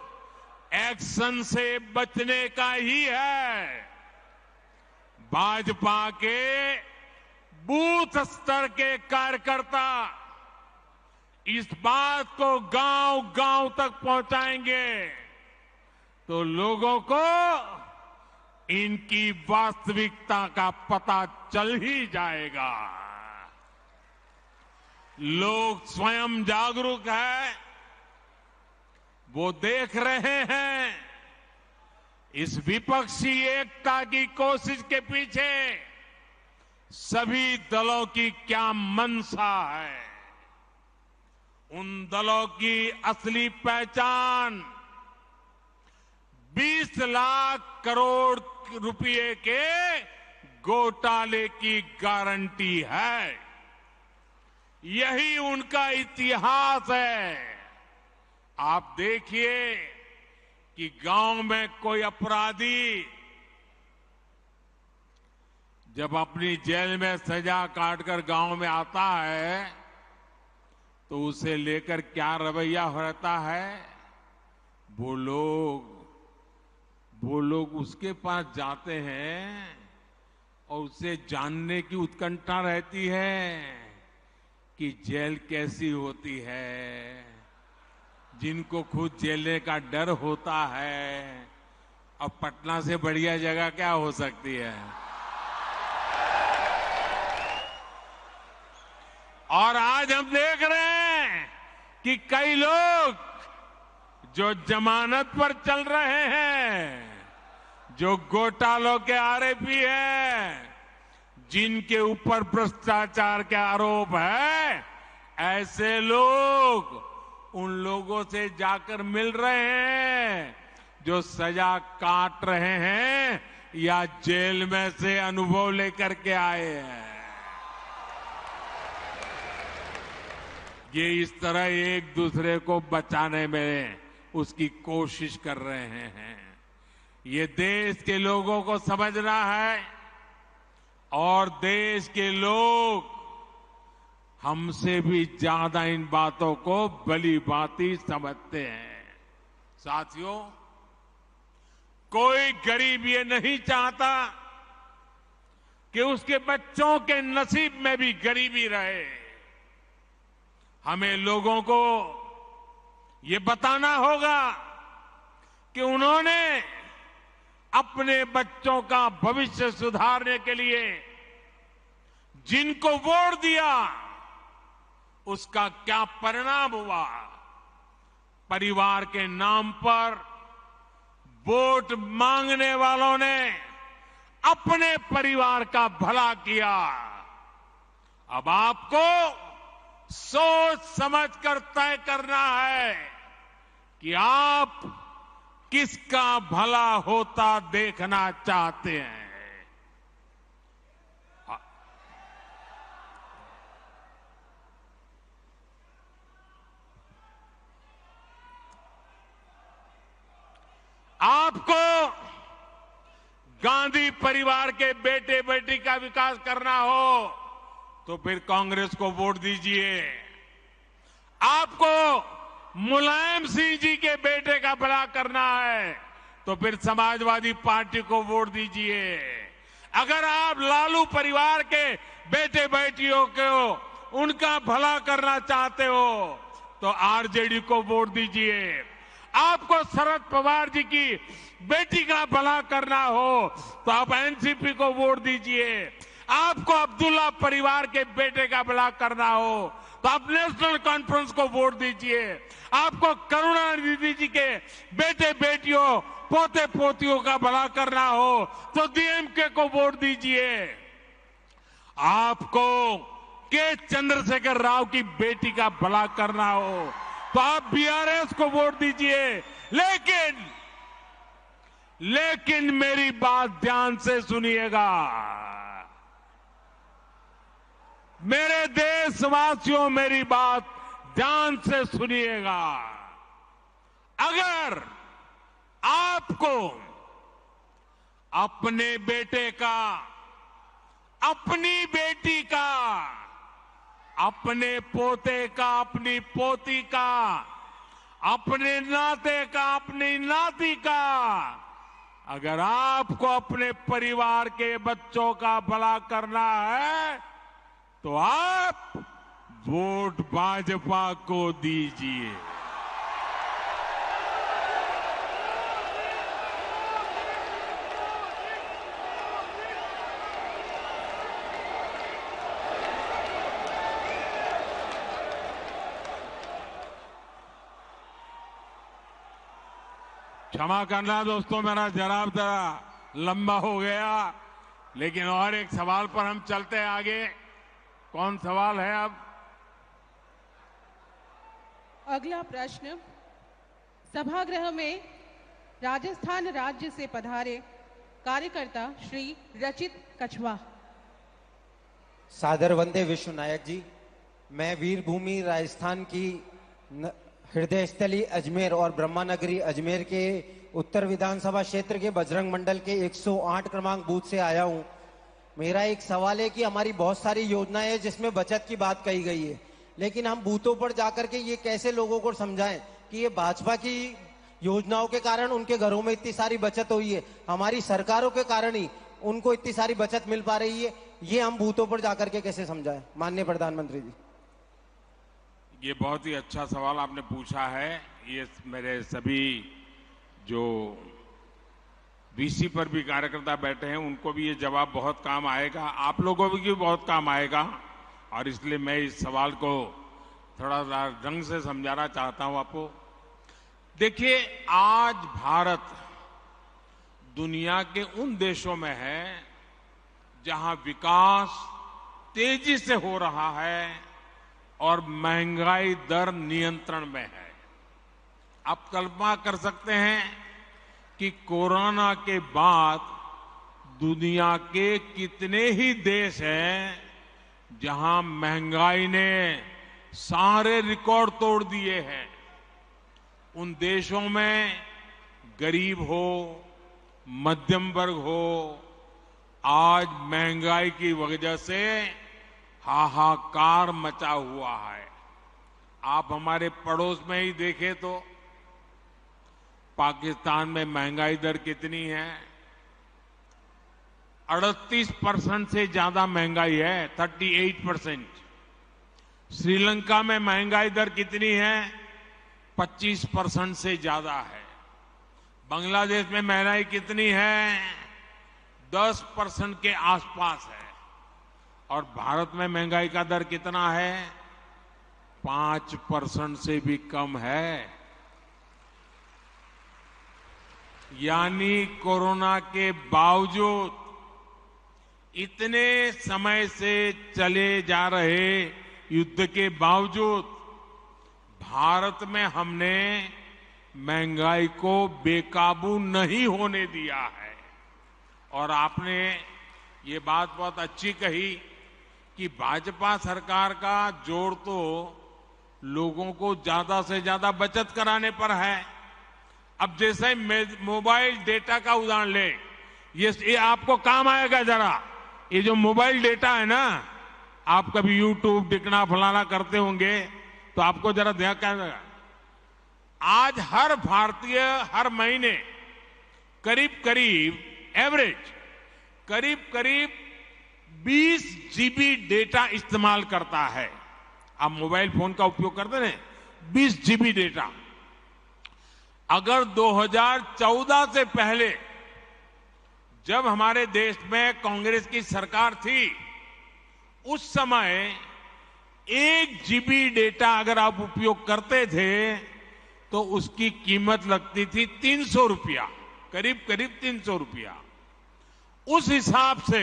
एक्शन से बचने का ही है। भाजपा के बूथ स्तर के कार्यकर्ता इस बात को गांव-गांव तक पहुंचाएंगे तो लोगों को इनकी वास्तविकता का पता चल ही जाएगा। लोग स्वयं जागरूक है, वो देख रहे हैं इस विपक्षी एकता की कोशिश के पीछे सभी दलों की क्या मंशा है। उन दलों की असली पहचान 20 लाख करोड़ रुपए के घोटाले की गारंटी है। यही उनका इतिहास है। आप देखिए कि गांव में कोई अपराधी जब अपनी जेल में सजा काटकर गांव में आता है तो उसे लेकर क्या रवैया रहता है। वो लोग उसके पास जाते हैं और उसे जानने की उत्कंठा रहती है कि जेल कैसी होती है। जिनको खुद जेल का डर होता है अब पटना से बढ़िया जगह क्या हो सकती है। और आज हम देख रहे हैं कि कई लोग जो जमानत पर चल रहे हैं, जो घोटालों के आरोपी हैं, जिनके ऊपर भ्रष्टाचार के आरोप है, ऐसे लोग उन लोगों से जाकर मिल रहे हैं जो सजा काट रहे हैं या जेल में से अनुभव लेकर के आए हैं। ये इस तरह एक दूसरे को बचाने में उसकी कोशिश कर रहे हैं। ये देश के लोगों को समझना है और देश के लोग हमसे भी ज्यादा इन बातों को भली भांति समझते हैं। साथियों, कोई गरीब ये नहीं चाहता कि उसके बच्चों के नसीब में भी गरीबी रहे। हमें लोगों को ये बताना होगा कि उन्होंने अपने बच्चों का भविष्य सुधारने के लिए जिनको वोट दिया उसका क्या परिणाम हुआ। परिवार के नाम पर वोट मांगने वालों ने अपने परिवार का भला किया। अब आपको सोच समझकर तय करना है कि आप किसका भला होता देखना चाहते हैं। आपको गांधी परिवार के बेटे बेटी का विकास करना हो तो फिर कांग्रेस को वोट दीजिए। आपको मुलायम सिंह जी के बेटे का भला करना है तो फिर समाजवादी पार्टी को वोट दीजिए। अगर आप लालू परिवार के बेटे बेटियों को उनका भला करना चाहते हो तो आरजेडी को वोट दीजिए। आपको शरद पवार जी की बेटी का भला करना हो तो आप एनसीपी को वोट दीजिए। आपको अब्दुल्ला परिवार के बेटे का भला करना हो तो आप नेशनल कॉन्फ्रेंस को वोट दीजिए। आपको करुणानिधि जी के बेटे बेटियों पोते पोतियों का भला करना हो तो डीएमके को वोट दीजिए। आपको के चंद्रशेखर राव की बेटी का भला करना हो तो आप बीआरएस को वोट दीजिए। लेकिन मेरी बात ध्यान से सुनिएगा। मेरे देशवासियों, मेरी बात ध्यान से सुनिएगा। अगर आपको अपने बेटे का, अपनी बेटी का, अपने पोते का, अपनी पोती का, अपने नाते का, अपनी नाती का, अगर आपको अपने परिवार के बच्चों का भला करना है तो आप वोट भाजपा को दीजिए। क्षमा करना दोस्तों, मेरा जवाब जरा लंबा हो गया, लेकिन और एक सवाल पर हम चलते हैं आगे। कौन सवाल है अब? अगला प्रश्न सभागृह में राजस्थान राज्य से पधारे कार्यकर्ता श्री रचित कछवा। सादर वंदे विश्व नायक जी। मैं वीर भूमि राजस्थान की हृदय स्थली अजमेर और ब्रह्मानगरी अजमेर के उत्तर विधानसभा क्षेत्र के बजरंग मंडल के 108 क्रमांक बूथ से आया हूं। मेरा एक सवाल है कि हमारी बहुत सारी योजनाएं हैं जिसमें बचत की बात कही गई है, लेकिन हम बूथों पर जाकर के ये कैसे लोगों को समझाएं कि ये भाजपा की योजनाओं के कारण उनके घरों में इतनी सारी बचत हुई है, हमारी सरकारों के कारण ही उनको इतनी सारी बचत मिल पा रही है। ये हम बूथों पर जाकर के कैसे समझाएं माननीय प्रधानमंत्री जी? ये बहुत ही अच्छा सवाल आपने पूछा है। ये मेरे सभी जो वीसी पर भी कार्यकर्ता बैठे हैं, उनको भी ये जवाब बहुत काम आएगा, आप लोगों को भी बहुत काम आएगा। और इसलिए मैं इस सवाल को थोड़ा ढंग से समझाना चाहता हूं आपको। देखिए, आज भारत दुनिया के उन देशों में है जहां विकास तेजी से हो रहा है और महंगाई दर नियंत्रण में है। आप कल्पना कर सकते हैं कि कोरोना के बाद दुनिया के कितने ही देश हैं जहां महंगाई ने सारे रिकॉर्ड तोड़ दिए हैं। उन देशों में गरीब हो, मध्यम वर्ग हो, आज महंगाई की वजह से हाहाकार मचा हुआ है। आप हमारे पड़ोस में ही देखें तो पाकिस्तान में महंगाई दर कितनी है? 38% से ज्यादा महंगाई है, 38%। श्रीलंका में महंगाई दर कितनी है? 25% से ज्यादा है। बांग्लादेश में महंगाई कितनी है? 10% के आसपास है। और भारत में महंगाई का दर कितना है? 5% से भी कम है। यानी कोरोना के बावजूद, इतने समय से चले जा रहे युद्ध के बावजूद भारत में हमने महंगाई को बेकाबू नहीं होने दिया है। और आपने ये बात बहुत अच्छी कही कि भाजपा सरकार का जोर तो लोगों को ज्यादा से ज्यादा बचत कराने पर है। अब जैसे मोबाइल डेटा का उदाहरण ले, ये आपको काम आएगा जरा। ये जो मोबाइल डेटा है ना, आप कभी यूट्यूब दिखना फलाना करते होंगे तो आपको जरा ध्यान करेगा। आज हर भारतीय हर महीने करीब करीब एवरेज करीब 20 जीबी डेटा इस्तेमाल करता है। आप मोबाइल फोन का उपयोग करते हैं, 20 जीबी डेटा। अगर 2014 से पहले जब हमारे देश में कांग्रेस की सरकार थी, उस समय 1 जीबी डेटा अगर आप उपयोग करते थे तो उसकी कीमत लगती थी 300 रुपया, करीब 300 रुपया। उस हिसाब से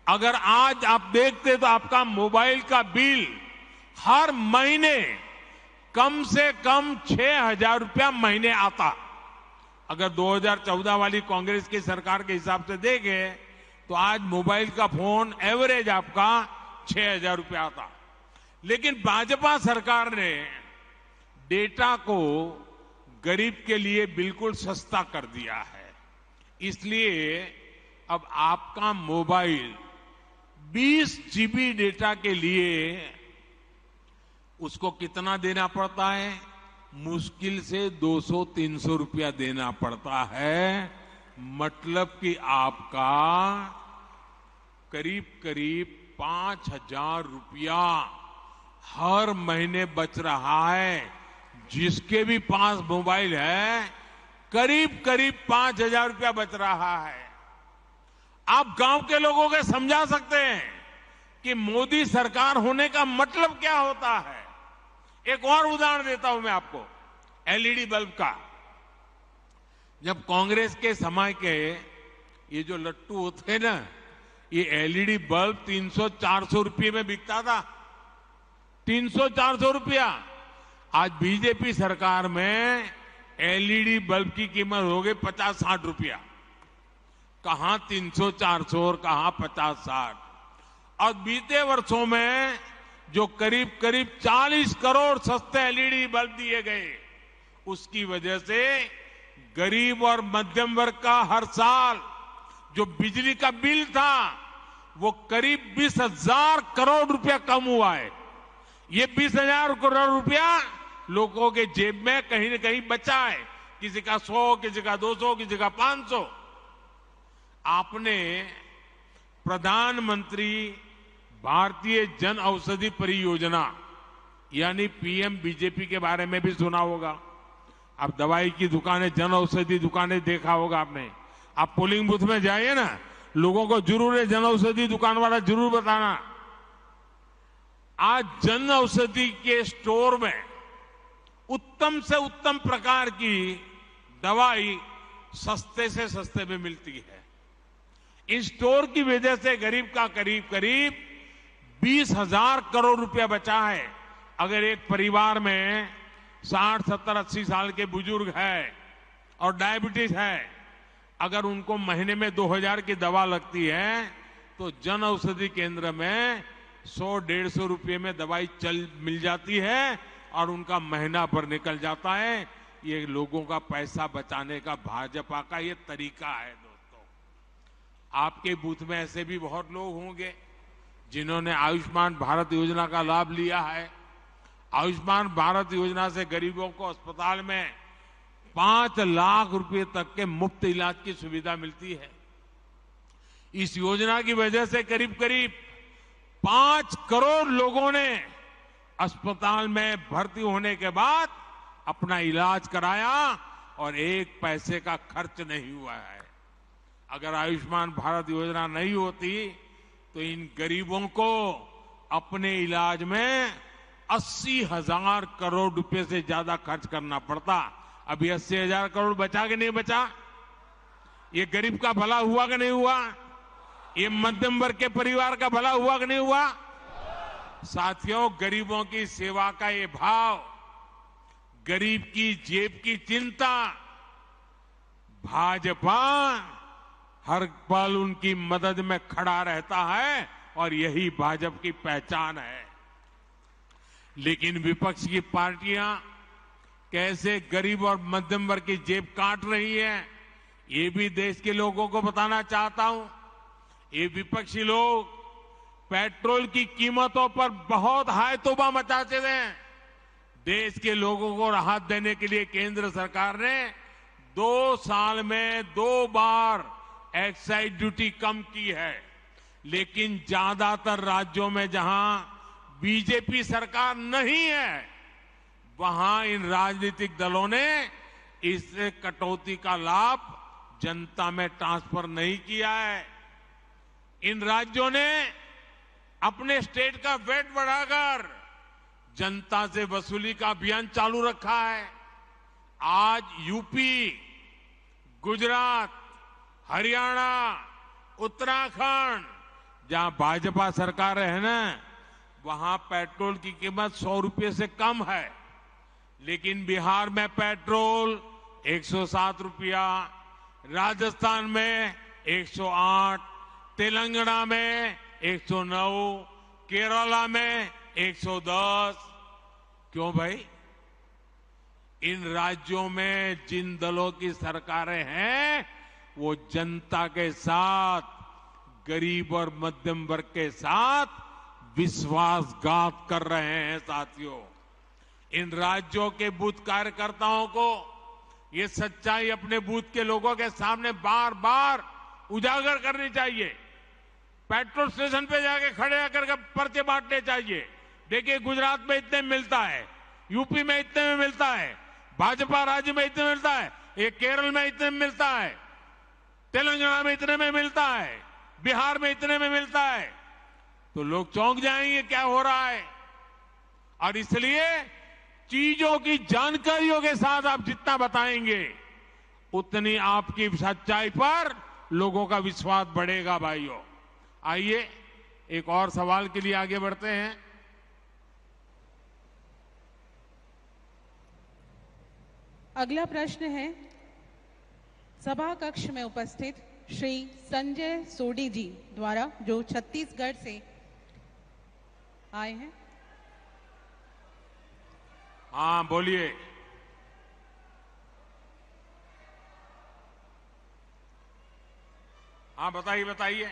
अगर आज आप देखते तो आपका मोबाइल का बिल हर महीने कम से कम 6,000 रुपया महीने आता। अगर 2014 वाली कांग्रेस की सरकार के हिसाब से देखें तो आज मोबाइल का फोन एवरेज आपका 6,000 रुपया आता। लेकिन भाजपा सरकार ने डेटा को गरीब के लिए बिल्कुल सस्ता कर दिया है। इसलिए अब आपका मोबाइल 20 जीबी डेटा के लिए उसको कितना देना पड़ता है? मुश्किल से 200-300 रुपया देना पड़ता है। मतलब कि आपका करीब 5,000 रुपया हर महीने बच रहा है। जिसके भी पास मोबाइल है करीब 5,000 रुपया बच रहा है। आप गांव के लोगों को समझा सकते हैं कि मोदी सरकार होने का मतलब क्या होता है। एक और उदाहरण देता हूं मैं आपको, एलईडी बल्ब का। जब कांग्रेस के समय के ये जो लट्टू होते ना, ये एलईडी बल्ब 300-400 रुपये में बिकता था। 300-400 रुपया। आज बीजेपी सरकार में एलईडी बल्ब की कीमत हो गई 50-60 रुपया। कहां 300-400 और कहां 50-60। और बीते वर्षों में जो करीब 40 करोड़ सस्ते एलईडी बल्ब दिए गए, उसकी वजह से गरीब और मध्यम वर्ग का हर साल जो बिजली का बिल था वो करीब 20,000 करोड़ रुपया कम हुआ है। ये 20,000 करोड़ रुपया लोगों के जेब में कहीं न कहीं बचा है। किसी का 100, किसी का 200, किसी का 500। आपने प्रधानमंत्री भारतीय जन औषधि परियोजना यानी पीएम बीजेपी के बारे में भी सुना होगा। अब दवाई की दुकानें, जन औषधि दुकानें देखा होगा आपने। आप पोलिंग बूथ में जाइए ना, लोगों को जरूर है जन औषधि दुकान वाला जरूर बताना। आज जन औषधि के स्टोर में उत्तम से उत्तम प्रकार की दवाई सस्ते से सस्ते में मिलती है। इस स्टोर की वजह से गरीब का करीब 20,000 करोड़ रुपया बचा है। अगर एक परिवार में 60, 70, 80 साल के बुजुर्ग है और डायबिटीज है, अगर उनको महीने में 2,000 की दवा लगती है तो जन औषधि केंद्र में 100-150 रुपये में दवाई मिल जाती है और उनका महीना भर निकल जाता है। ये लोगों का पैसा बचाने का भाजपा का ये तरीका है। दोस्तों, आपके बूथ में ऐसे भी बहुत लोग होंगे जिन्होंने आयुष्मान भारत योजना का लाभ लिया है। आयुष्मान भारत योजना से गरीबों को अस्पताल में 5 लाख रुपए तक के मुफ्त इलाज की सुविधा मिलती है। इस योजना की वजह से करीब 5 करोड़ लोगों ने अस्पताल में भर्ती होने के बाद अपना इलाज कराया और 1 पैसे का खर्च नहीं हुआ है। अगर आयुष्मान भारत योजना नहीं होती तो इन गरीबों को अपने इलाज में 80,000 करोड़ रुपए से ज्यादा खर्च करना पड़ता। अभी 80,000 करोड़ बचा कि नहीं बचा? ये गरीब का भला हुआ कि नहीं हुआ? ये मध्यम वर्ग के परिवार का भला हुआ कि नहीं हुआ? साथियों, गरीबों की सेवा का ये भाव, गरीब की जेब की चिंता, भाजपा हर पल उनकी मदद में खड़ा रहता है और यही भाजपा की पहचान है। लेकिन विपक्ष की पार्टियां कैसे गरीब और मध्यम वर्ग की जेब काट रही है, ये भी देश के लोगों को बताना चाहता हूं। ये विपक्षी लोग पेट्रोल की कीमतों पर बहुत हाय तौबा मचाते हैं। देश के लोगों को राहत देने के लिए केंद्र सरकार ने 2 साल में 2 बार एक्साइज ड्यूटी कम की है। लेकिन ज्यादातर राज्यों में जहां बीजेपी सरकार नहीं है, वहां इन राजनीतिक दलों ने इस कटौती का लाभ जनता में ट्रांसफर नहीं किया है। इन राज्यों ने अपने स्टेट का वेट बढ़ाकर जनता से वसूली का अभियान चालू रखा है। आज यूपी, गुजरात, हरियाणा, उत्तराखंड, जहां भाजपा सरकार है ना, वहां पेट्रोल की कीमत 100 रुपये से कम है। लेकिन बिहार में पेट्रोल 107 रुपया, राजस्थान में 108, तेलंगाना में 109, केरला में 110। क्यों भाई? इन राज्यों में जिन दलों की सरकारें हैं वो जनता के साथ, गरीब और मध्यम वर्ग के साथ विश्वासघात कर रहे हैं। साथियों, इन राज्यों के बूथ कार्यकर्ताओं को ये सच्चाई अपने बूथ के लोगों के सामने बार बार उजागर करनी चाहिए। पेट्रोल स्टेशन पे जाके खड़े होकर के पर्चे बांटने चाहिए। देखिए, गुजरात में इतने में मिलता है, यूपी में इतने में मिलता है, भाजपा राज्य में इतने में मिलता है, ये केरल में इतने में मिलता है, तेलंगाना में इतने में मिलता है, बिहार में इतने में मिलता है। तो लोग चौंक जाएंगे क्या हो रहा है। और इसलिए चीजों की जानकारियों के साथ आप जितना बताएंगे उतनी आपकी सच्चाई पर लोगों का विश्वास बढ़ेगा। भाइयों, आइए एक और सवाल के लिए आगे बढ़ते हैं। अगला प्रश्न है सभा कक्ष में उपस्थित श्री संजय सोडी जी द्वारा, जो छत्तीसगढ़ से आए हैं। हाँ, बोलिए। हाँ, बताइए।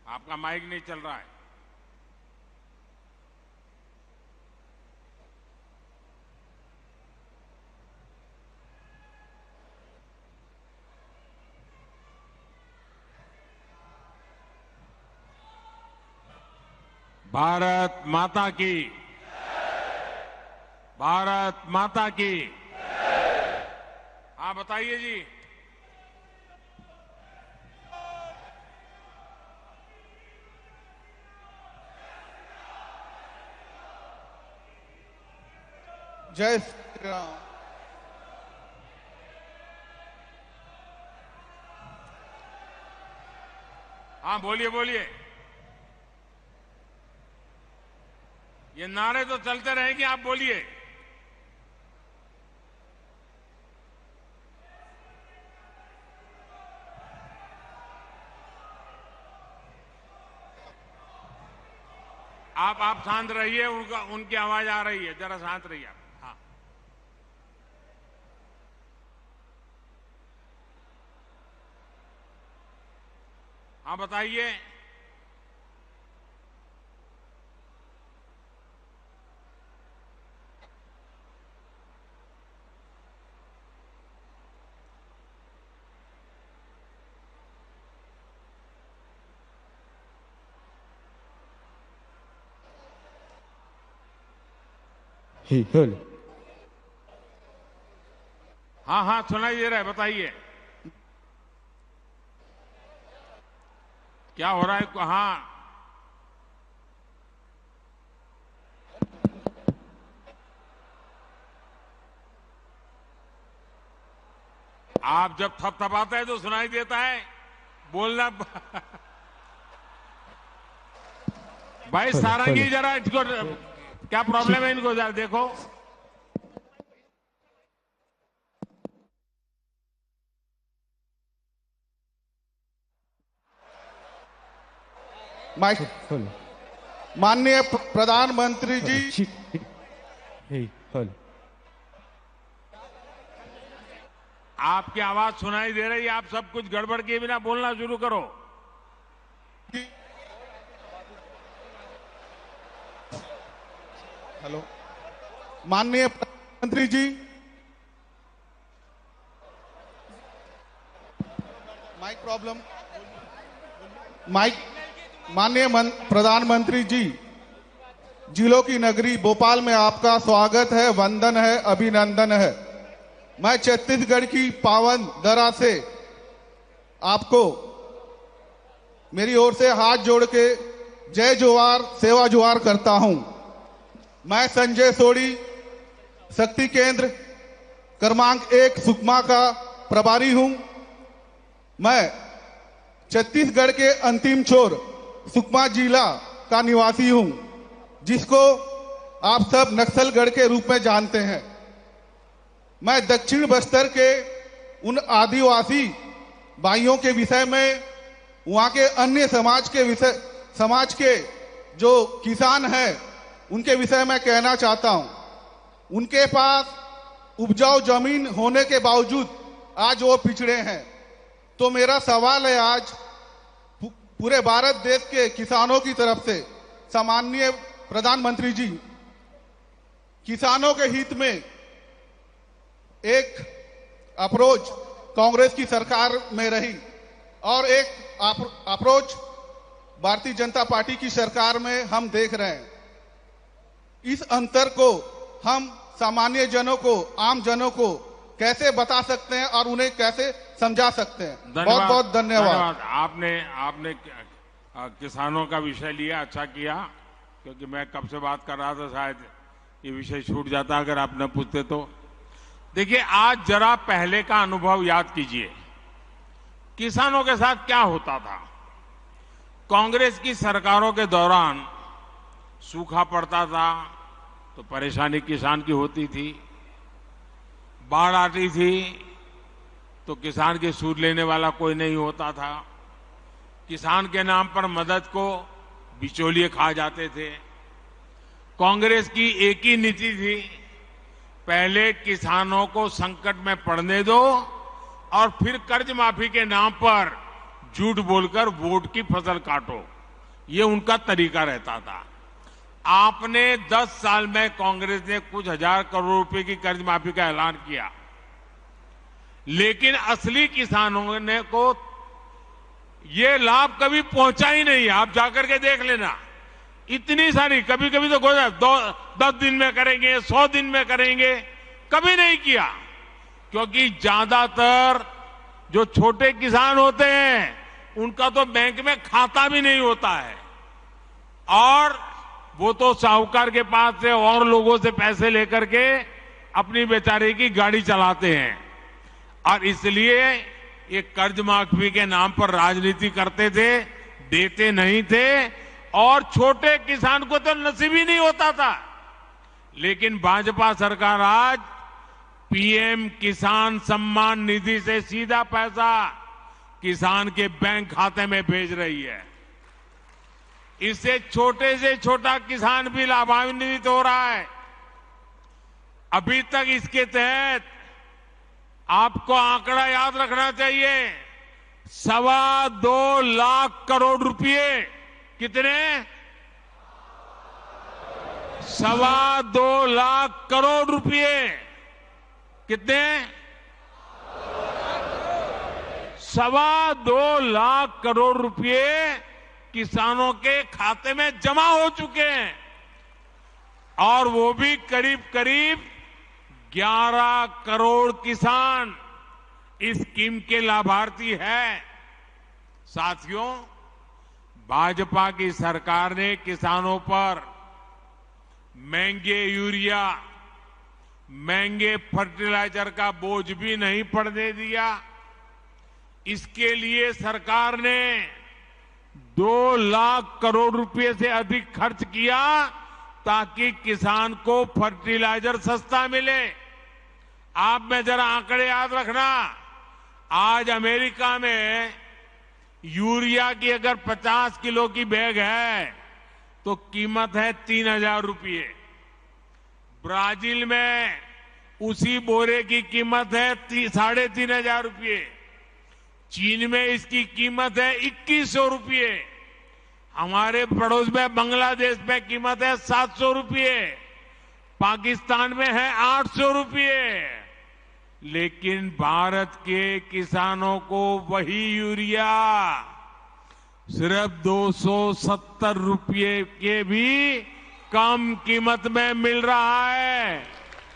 आपका माइक नहीं चल रहा है। भारत माता की, भारत माता की। हाँ बताइए जी। जय श्री राम। हाँ बोलिए बोलिए। ये नारे तो चलते रहेंगे, आप बोलिए। आप शांत रहिए, उनकी आवाज आ रही है, जरा शांत रहिए आप। हाँ हाँ बताइए। हाँ हाँ सुनाई दे रहा है, बताइए क्या हो रहा है। हाँ आप जब थपथपाते हैं तो सुनाई देता है, बोलना। भाई सारंगी जरा इनको क्या प्रॉब्लम है, इनको जरा देखो। माइक। माननीय प्रधानमंत्री जी। आपकी आवाज सुनाई दे रही है, आप सब कुछ गड़बड़ किए बिना बोलना शुरू करो। हेलो माननीय प्रधानमंत्री जी। Mic problem. माइक। माननीय प्रधानमंत्री जी, जिलों की नगरी भोपाल में आपका स्वागत है, वंदन है, अभिनंदन है। मैं छत्तीसगढ़ की पावन धरा से आपको मेरी ओर से हाथ जोड़ के जय जोहार, सेवा जोहार करता हूं। मैं संजय सोडी, शक्ति केंद्र क्रमांक 1 सुकमा का प्रभारी हूं। मैं छत्तीसगढ़ के अंतिम छोर सुकमा जिला का निवासी हूं, जिसको आप सब नक्सलगढ़ के रूप में जानते हैं। मैं दक्षिण बस्तर के उन आदिवासी भाइयों के विषय में, वहां के अन्य समाज के जो किसान हैं, उनके विषय में कहना चाहता हूं। उनके पास उपजाऊ जमीन होने के बावजूद आज वो पिछड़े हैं। तो मेरा सवाल है आज पूरे भारत देश के किसानों की तरफ से, सम्माननीय प्रधानमंत्री जी, किसानों के हित में एक अप्रोच कांग्रेस की सरकार में रही और एक अप्रोच भारतीय जनता पार्टी की सरकार में हम देख रहे हैं। इस अंतर को हम सामान्य जनों को, आम जनों को कैसे बता सकते हैं और उन्हें कैसे समझा सकते हैं? बहुत बहुत धन्यवाद। आपने किसानों का विषय लिया, अच्छा किया, क्योंकि मैं कब से बात कर रहा था, शायद ये विषय छूट जाता अगर आप न पूछते तो। देखिए, आज जरा पहले का अनुभव याद कीजिए, किसानों के साथ क्या होता था। कांग्रेस की सरकारों के दौरान सूखा पड़ता था तो परेशानी किसान की होती थी, बाढ़ आती थी तो किसान की सूद लेने वाला कोई नहीं होता था, किसान के नाम पर मदद को बिचौलिए खा जाते थे। कांग्रेस की एक ही नीति थी, पहले किसानों को संकट में पड़ने दो और फिर कर्ज माफी के नाम पर झूठ बोलकर वोट की फसल काटो। ये उनका तरीका रहता था। आपने 10 साल में कांग्रेस ने कुछ हजार करोड़ रुपए की कर्ज माफी का ऐलान किया, लेकिन असली किसानों ने को ये लाभ कभी पहुंचा ही नहीं। आप जाकर के देख लेना, इतनी सारी, कभी कभी तो 10 दिन में करेंगे, 100 दिन में करेंगे, कभी नहीं किया। क्योंकि ज्यादातर जो छोटे किसान होते हैं उनका तो बैंक में खाता भी नहीं होता है और वो तो साहूकार के पास से और लोगों से पैसे लेकर के अपनी बेचारे की गाड़ी चलाते हैं और इसलिए ये कर्ज माफी के नाम पर राजनीति करते थे, देते नहीं थे और छोटे किसान को तो नसीब ही नहीं होता था। लेकिन भाजपा सरकार आज पीएम किसान सम्मान निधि से सीधा पैसा किसान के बैंक खाते में भेज रही है। इससे छोटे से छोटा किसान भी लाभान्वित हो रहा है। अभी तक इसके तहत आपको आंकड़ा याद रखना चाहिए, 2.25 लाख करोड़ रुपए। कितने? 2.25 लाख करोड़ रुपए। कितने? 2.25 लाख करोड़ रुपए किसानों के खाते में जमा हो चुके हैं और वो भी करीब करीब 11 करोड़ किसान इस स्कीम के लाभार्थी हैं। साथियों, भाजपा की सरकार ने किसानों पर महंगे यूरिया, महंगे फर्टिलाइजर का बोझ भी नहीं पड़ने दिया। इसके लिए सरकार ने 2 लाख करोड़ रुपए से अधिक खर्च किया ताकि किसान को फर्टिलाइजर सस्ता मिले। आप में जरा आंकड़े याद रखना, आज अमेरिका में यूरिया की अगर 50 किलो की बैग है तो कीमत है 3,000 रुपये। ब्राजील में उसी बोरे की कीमत है 3,500 रुपये। चीन में इसकी कीमत है 2,100 रुपये। हमारे पड़ोस में बांग्लादेश में कीमत है 700 रुपये। पाकिस्तान में है 800 रुपये। लेकिन भारत के किसानों को वही यूरिया सिर्फ 270 रुपये के भी कम कीमत में मिल रहा है,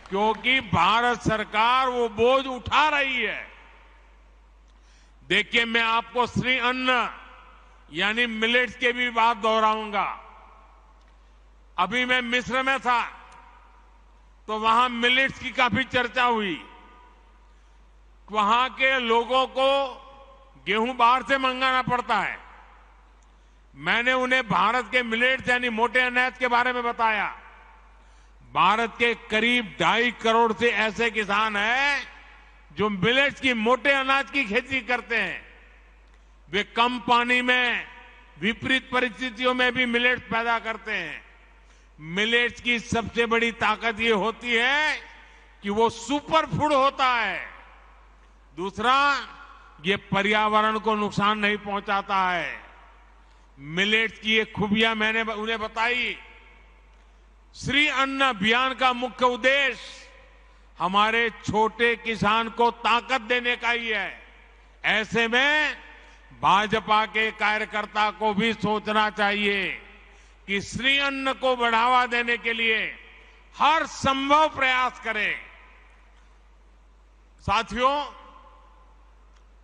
क्योंकि भारत सरकार वो बोझ उठा रही है। देखिए, मैं आपको श्री अन्न यानी मिलेट्स के भी बात दोहराऊंगा। अभी मैं मिस्र में था तो वहां मिलेट्स की काफी चर्चा हुई। वहां के लोगों को गेहूं बाहर से मंगाना पड़ता है। मैंने उन्हें भारत के मिलेट्स यानी मोटे अनाज के बारे में बताया। भारत के करीब 2.5 करोड़ से ऐसे किसान हैं जो मिलेट्स की, मोटे अनाज की खेती करते हैं। वे कम पानी में विपरीत परिस्थितियों में भी मिलेट्स पैदा करते हैं। मिलेट्स की सबसे बड़ी ताकत ये होती है कि वो सुपर फूड होता है। दूसरा, ये पर्यावरण को नुकसान नहीं पहुंचाता है। मिलेट्स की ये खूबियां मैंने उन्हें बताई। श्री अन्न अभियान का मुख्य उद्देश्य हमारे छोटे किसान को ताकत देने का ही है। ऐसे में भाजपा के कार्यकर्ता को भी सोचना चाहिए कि श्री अन्न को बढ़ावा देने के लिए हर संभव प्रयास करें। साथियों,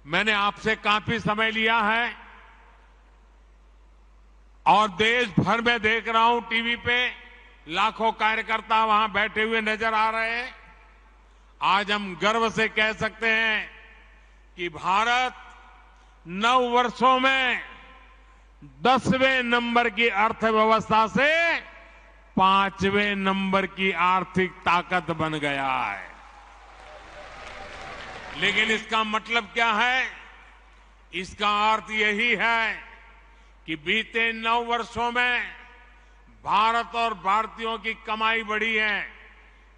मैंने आपसे काफी समय लिया है और देश भर में देख रहा हूं टीवी पे लाखों कार्यकर्ता वहां बैठे हुए नजर आ रहे हैं। आज हम गर्व से कह सकते हैं कि भारत 9 वर्षों में 10वें नंबर की अर्थव्यवस्था से 5वें नंबर की आर्थिक ताकत बन गया है। लेकिन इसका मतलब क्या है? इसका अर्थ यही है कि बीते 9 वर्षों में भारत और भारतीयों की कमाई बढ़ी है,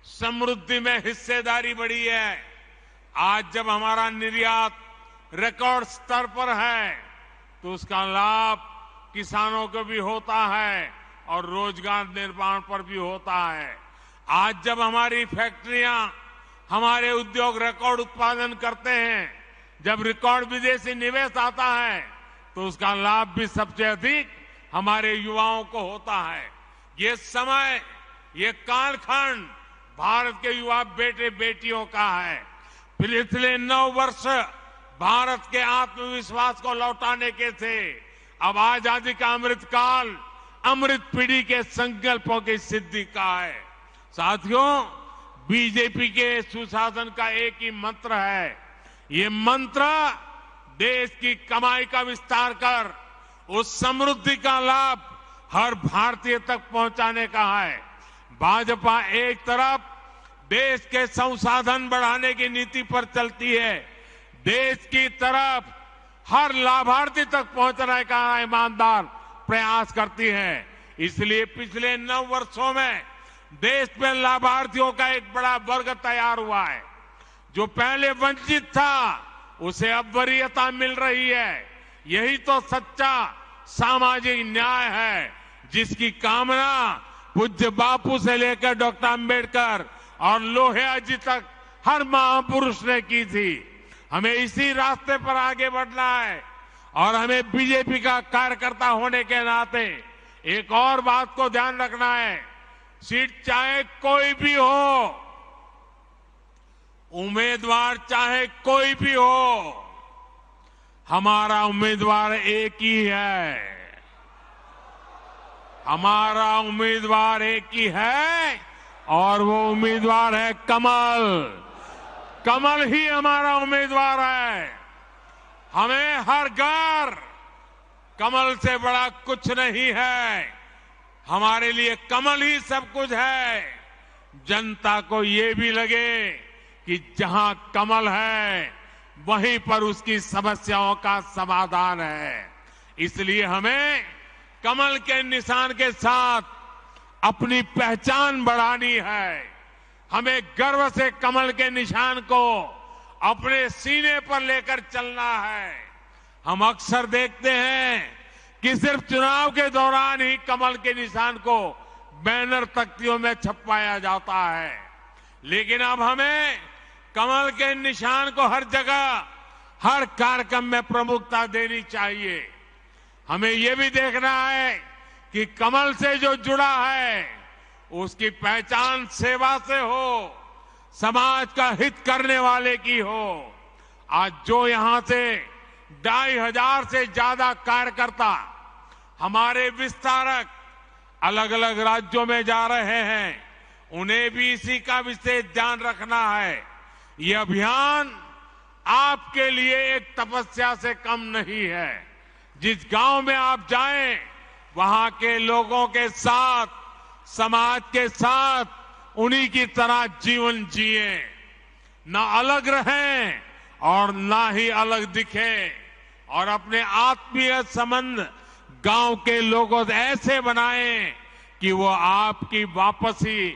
समृद्धि में हिस्सेदारी बढ़ी है। आज जब हमारा निर्यात रिकॉर्ड स्तर पर है तो उसका लाभ किसानों को भी होता है और रोजगार निर्माण पर भी होता है। आज जब हमारी फैक्ट्रियां, हमारे उद्योग रिकॉर्ड उत्पादन करते हैं, जब रिकॉर्ड विदेशी निवेश आता है तो उसका लाभ भी सबसे अधिक हमारे युवाओं को होता है। ये समय, ये कालखंड भारत के युवा बेटे बेटियों का है। पिछले 9 वर्ष भारत के आत्मविश्वास को लौटाने के थे। अब आजादी का अमृत काल अमृत पीढ़ी के संकल्पों की सिद्धि का है। साथियों, बीजेपी के सुशासन का एक ही मंत्र है। ये मंत्र देश की कमाई का विस्तार कर उस समृद्धि का लाभ हर भारतीय तक पहुंचाने का है। भाजपा एक तरफ देश के संसाधन बढ़ाने की नीति पर चलती है, देश की तरफ हर लाभार्थी तक पहुंचने का ईमानदार प्रयास करती है। इसलिए पिछले 9 वर्षों में देश में लाभार्थियों का एक बड़ा वर्ग तैयार हुआ है। जो पहले वंचित था उसे अब वरीयता मिल रही है। यही तो सच्चा सामाजिक न्याय है, जिसकी कामना पूज्य बापू से लेकर डॉक्टर अंबेडकर और लोहिया जी तक हर महापुरुष ने की थी। हमें इसी रास्ते पर आगे बढ़ना है और हमें बीजेपी का कार्यकर्ता होने के नाते एक और बात को ध्यान रखना है। सीट चाहे कोई भी हो, उम्मीदवार चाहे कोई भी हो, हमारा उम्मीदवार एक ही है। हमारा उम्मीदवार एक ही है और वो उम्मीदवार है कमल। कमल ही हमारा उम्मीदवार है। हमें हर घर कमल से बड़ा कुछ नहीं है। हमारे लिए कमल ही सब कुछ है। जनता को ये भी लगे कि जहां कमल है वहीं पर उसकी समस्याओं का समाधान है। इसलिए हमें कमल के निशान के साथ अपनी पहचान बढ़ानी है। हमें गर्व से कमल के निशान को अपने सीने पर लेकर चलना है। हम अक्सर देखते हैं कि सिर्फ चुनाव के दौरान ही कमल के निशान को बैनर तख्तियों में छपवाया जाता है, लेकिन अब हमें कमल के निशान को हर जगह हर कार्यक्रम में प्रमुखता देनी चाहिए। हमें यह भी देखना है कि कमल से जो जुड़ा है उसकी पहचान सेवा से हो, समाज का हित करने वाले की हो। आज जो यहां से 2,500 से ज्यादा कार्यकर्ता हमारे विस्तारक अलग अलग राज्यों में जा रहे हैं, उन्हें भी इसी का विशेष ध्यान रखना है। ये अभियान आपके लिए एक तपस्या से कम नहीं है। जिस गांव में आप जाएं, वहां के लोगों के साथ, समाज के साथ उन्हीं की तरह जीवन जिए, ना अलग रहें और ना ही अलग दिखें, और अपने आत्मीय संबंध गांव के लोगों से ऐसे बनाएं कि वो आपकी वापसी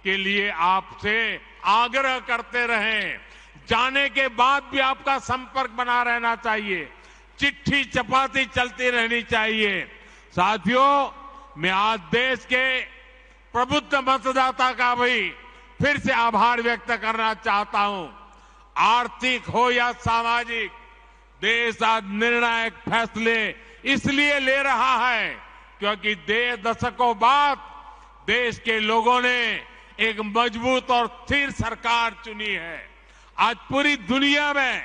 के लिए आपसे आग्रह करते रहें। जाने के बाद भी आपका संपर्क बना रहना चाहिए, चिट्ठी चपाती चलती रहनी चाहिए। साथियों, मैं आज देश के प्रबुद्ध मतदाता का भी फिर से आभार व्यक्त करना चाहता हूं। आर्थिक हो या सामाजिक, देश आज निर्णायक फैसले इसलिए ले रहा है क्योंकि दशकों बाद देश के लोगों ने एक मजबूत और स्थिर सरकार चुनी है। आज पूरी दुनिया में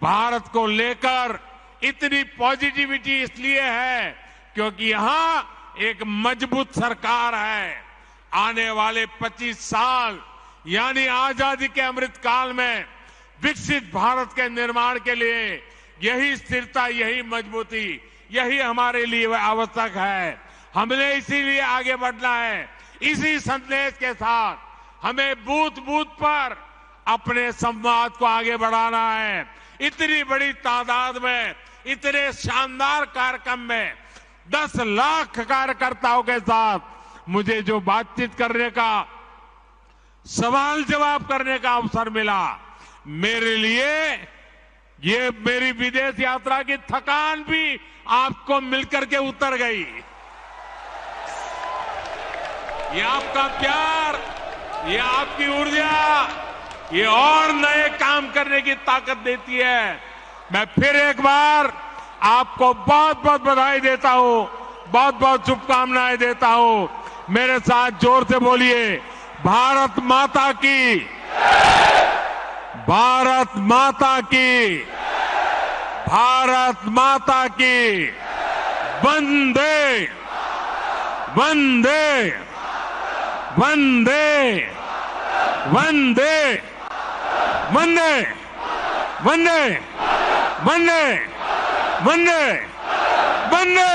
भारत को लेकर इतनी पॉजिटिविटी इसलिए है क्योंकि यहां एक मजबूत सरकार है। आने वाले 25 साल यानी आजादी के अमृत काल में विकसित भारत के निर्माण के लिए यही स्थिरता, यही मजबूती, यही हमारे लिए आवश्यक है। हमने इसीलिए आगे बढ़ना है। इसी संदेश के साथ हमें बूथ बूथ पर अपने संवाद को आगे बढ़ाना है। इतनी बड़ी तादाद में, इतने शानदार कार्यक्रम में 10 लाख कार्यकर्ताओं के साथ मुझे जो बातचीत करने का, सवाल जवाब करने का अवसर मिला, मेरे लिए ये मेरी विदेश यात्रा की थकान भी आपको मिलकर के उतर गई। ये आपका प्यार, ये आपकी ऊर्जा, ये और नए काम करने की ताकत देती है। मैं फिर एक बार आपको बहुत बहुत बधाई देता हूं, बहुत बहुत शुभकामनाएं देता हूं। मेरे साथ जोर से बोलिए, भारत माता की, भारत माता की, भारत माता की, वंदे वंदे वंदे वंदे वंदे वंदे वंदे वंदे वंदे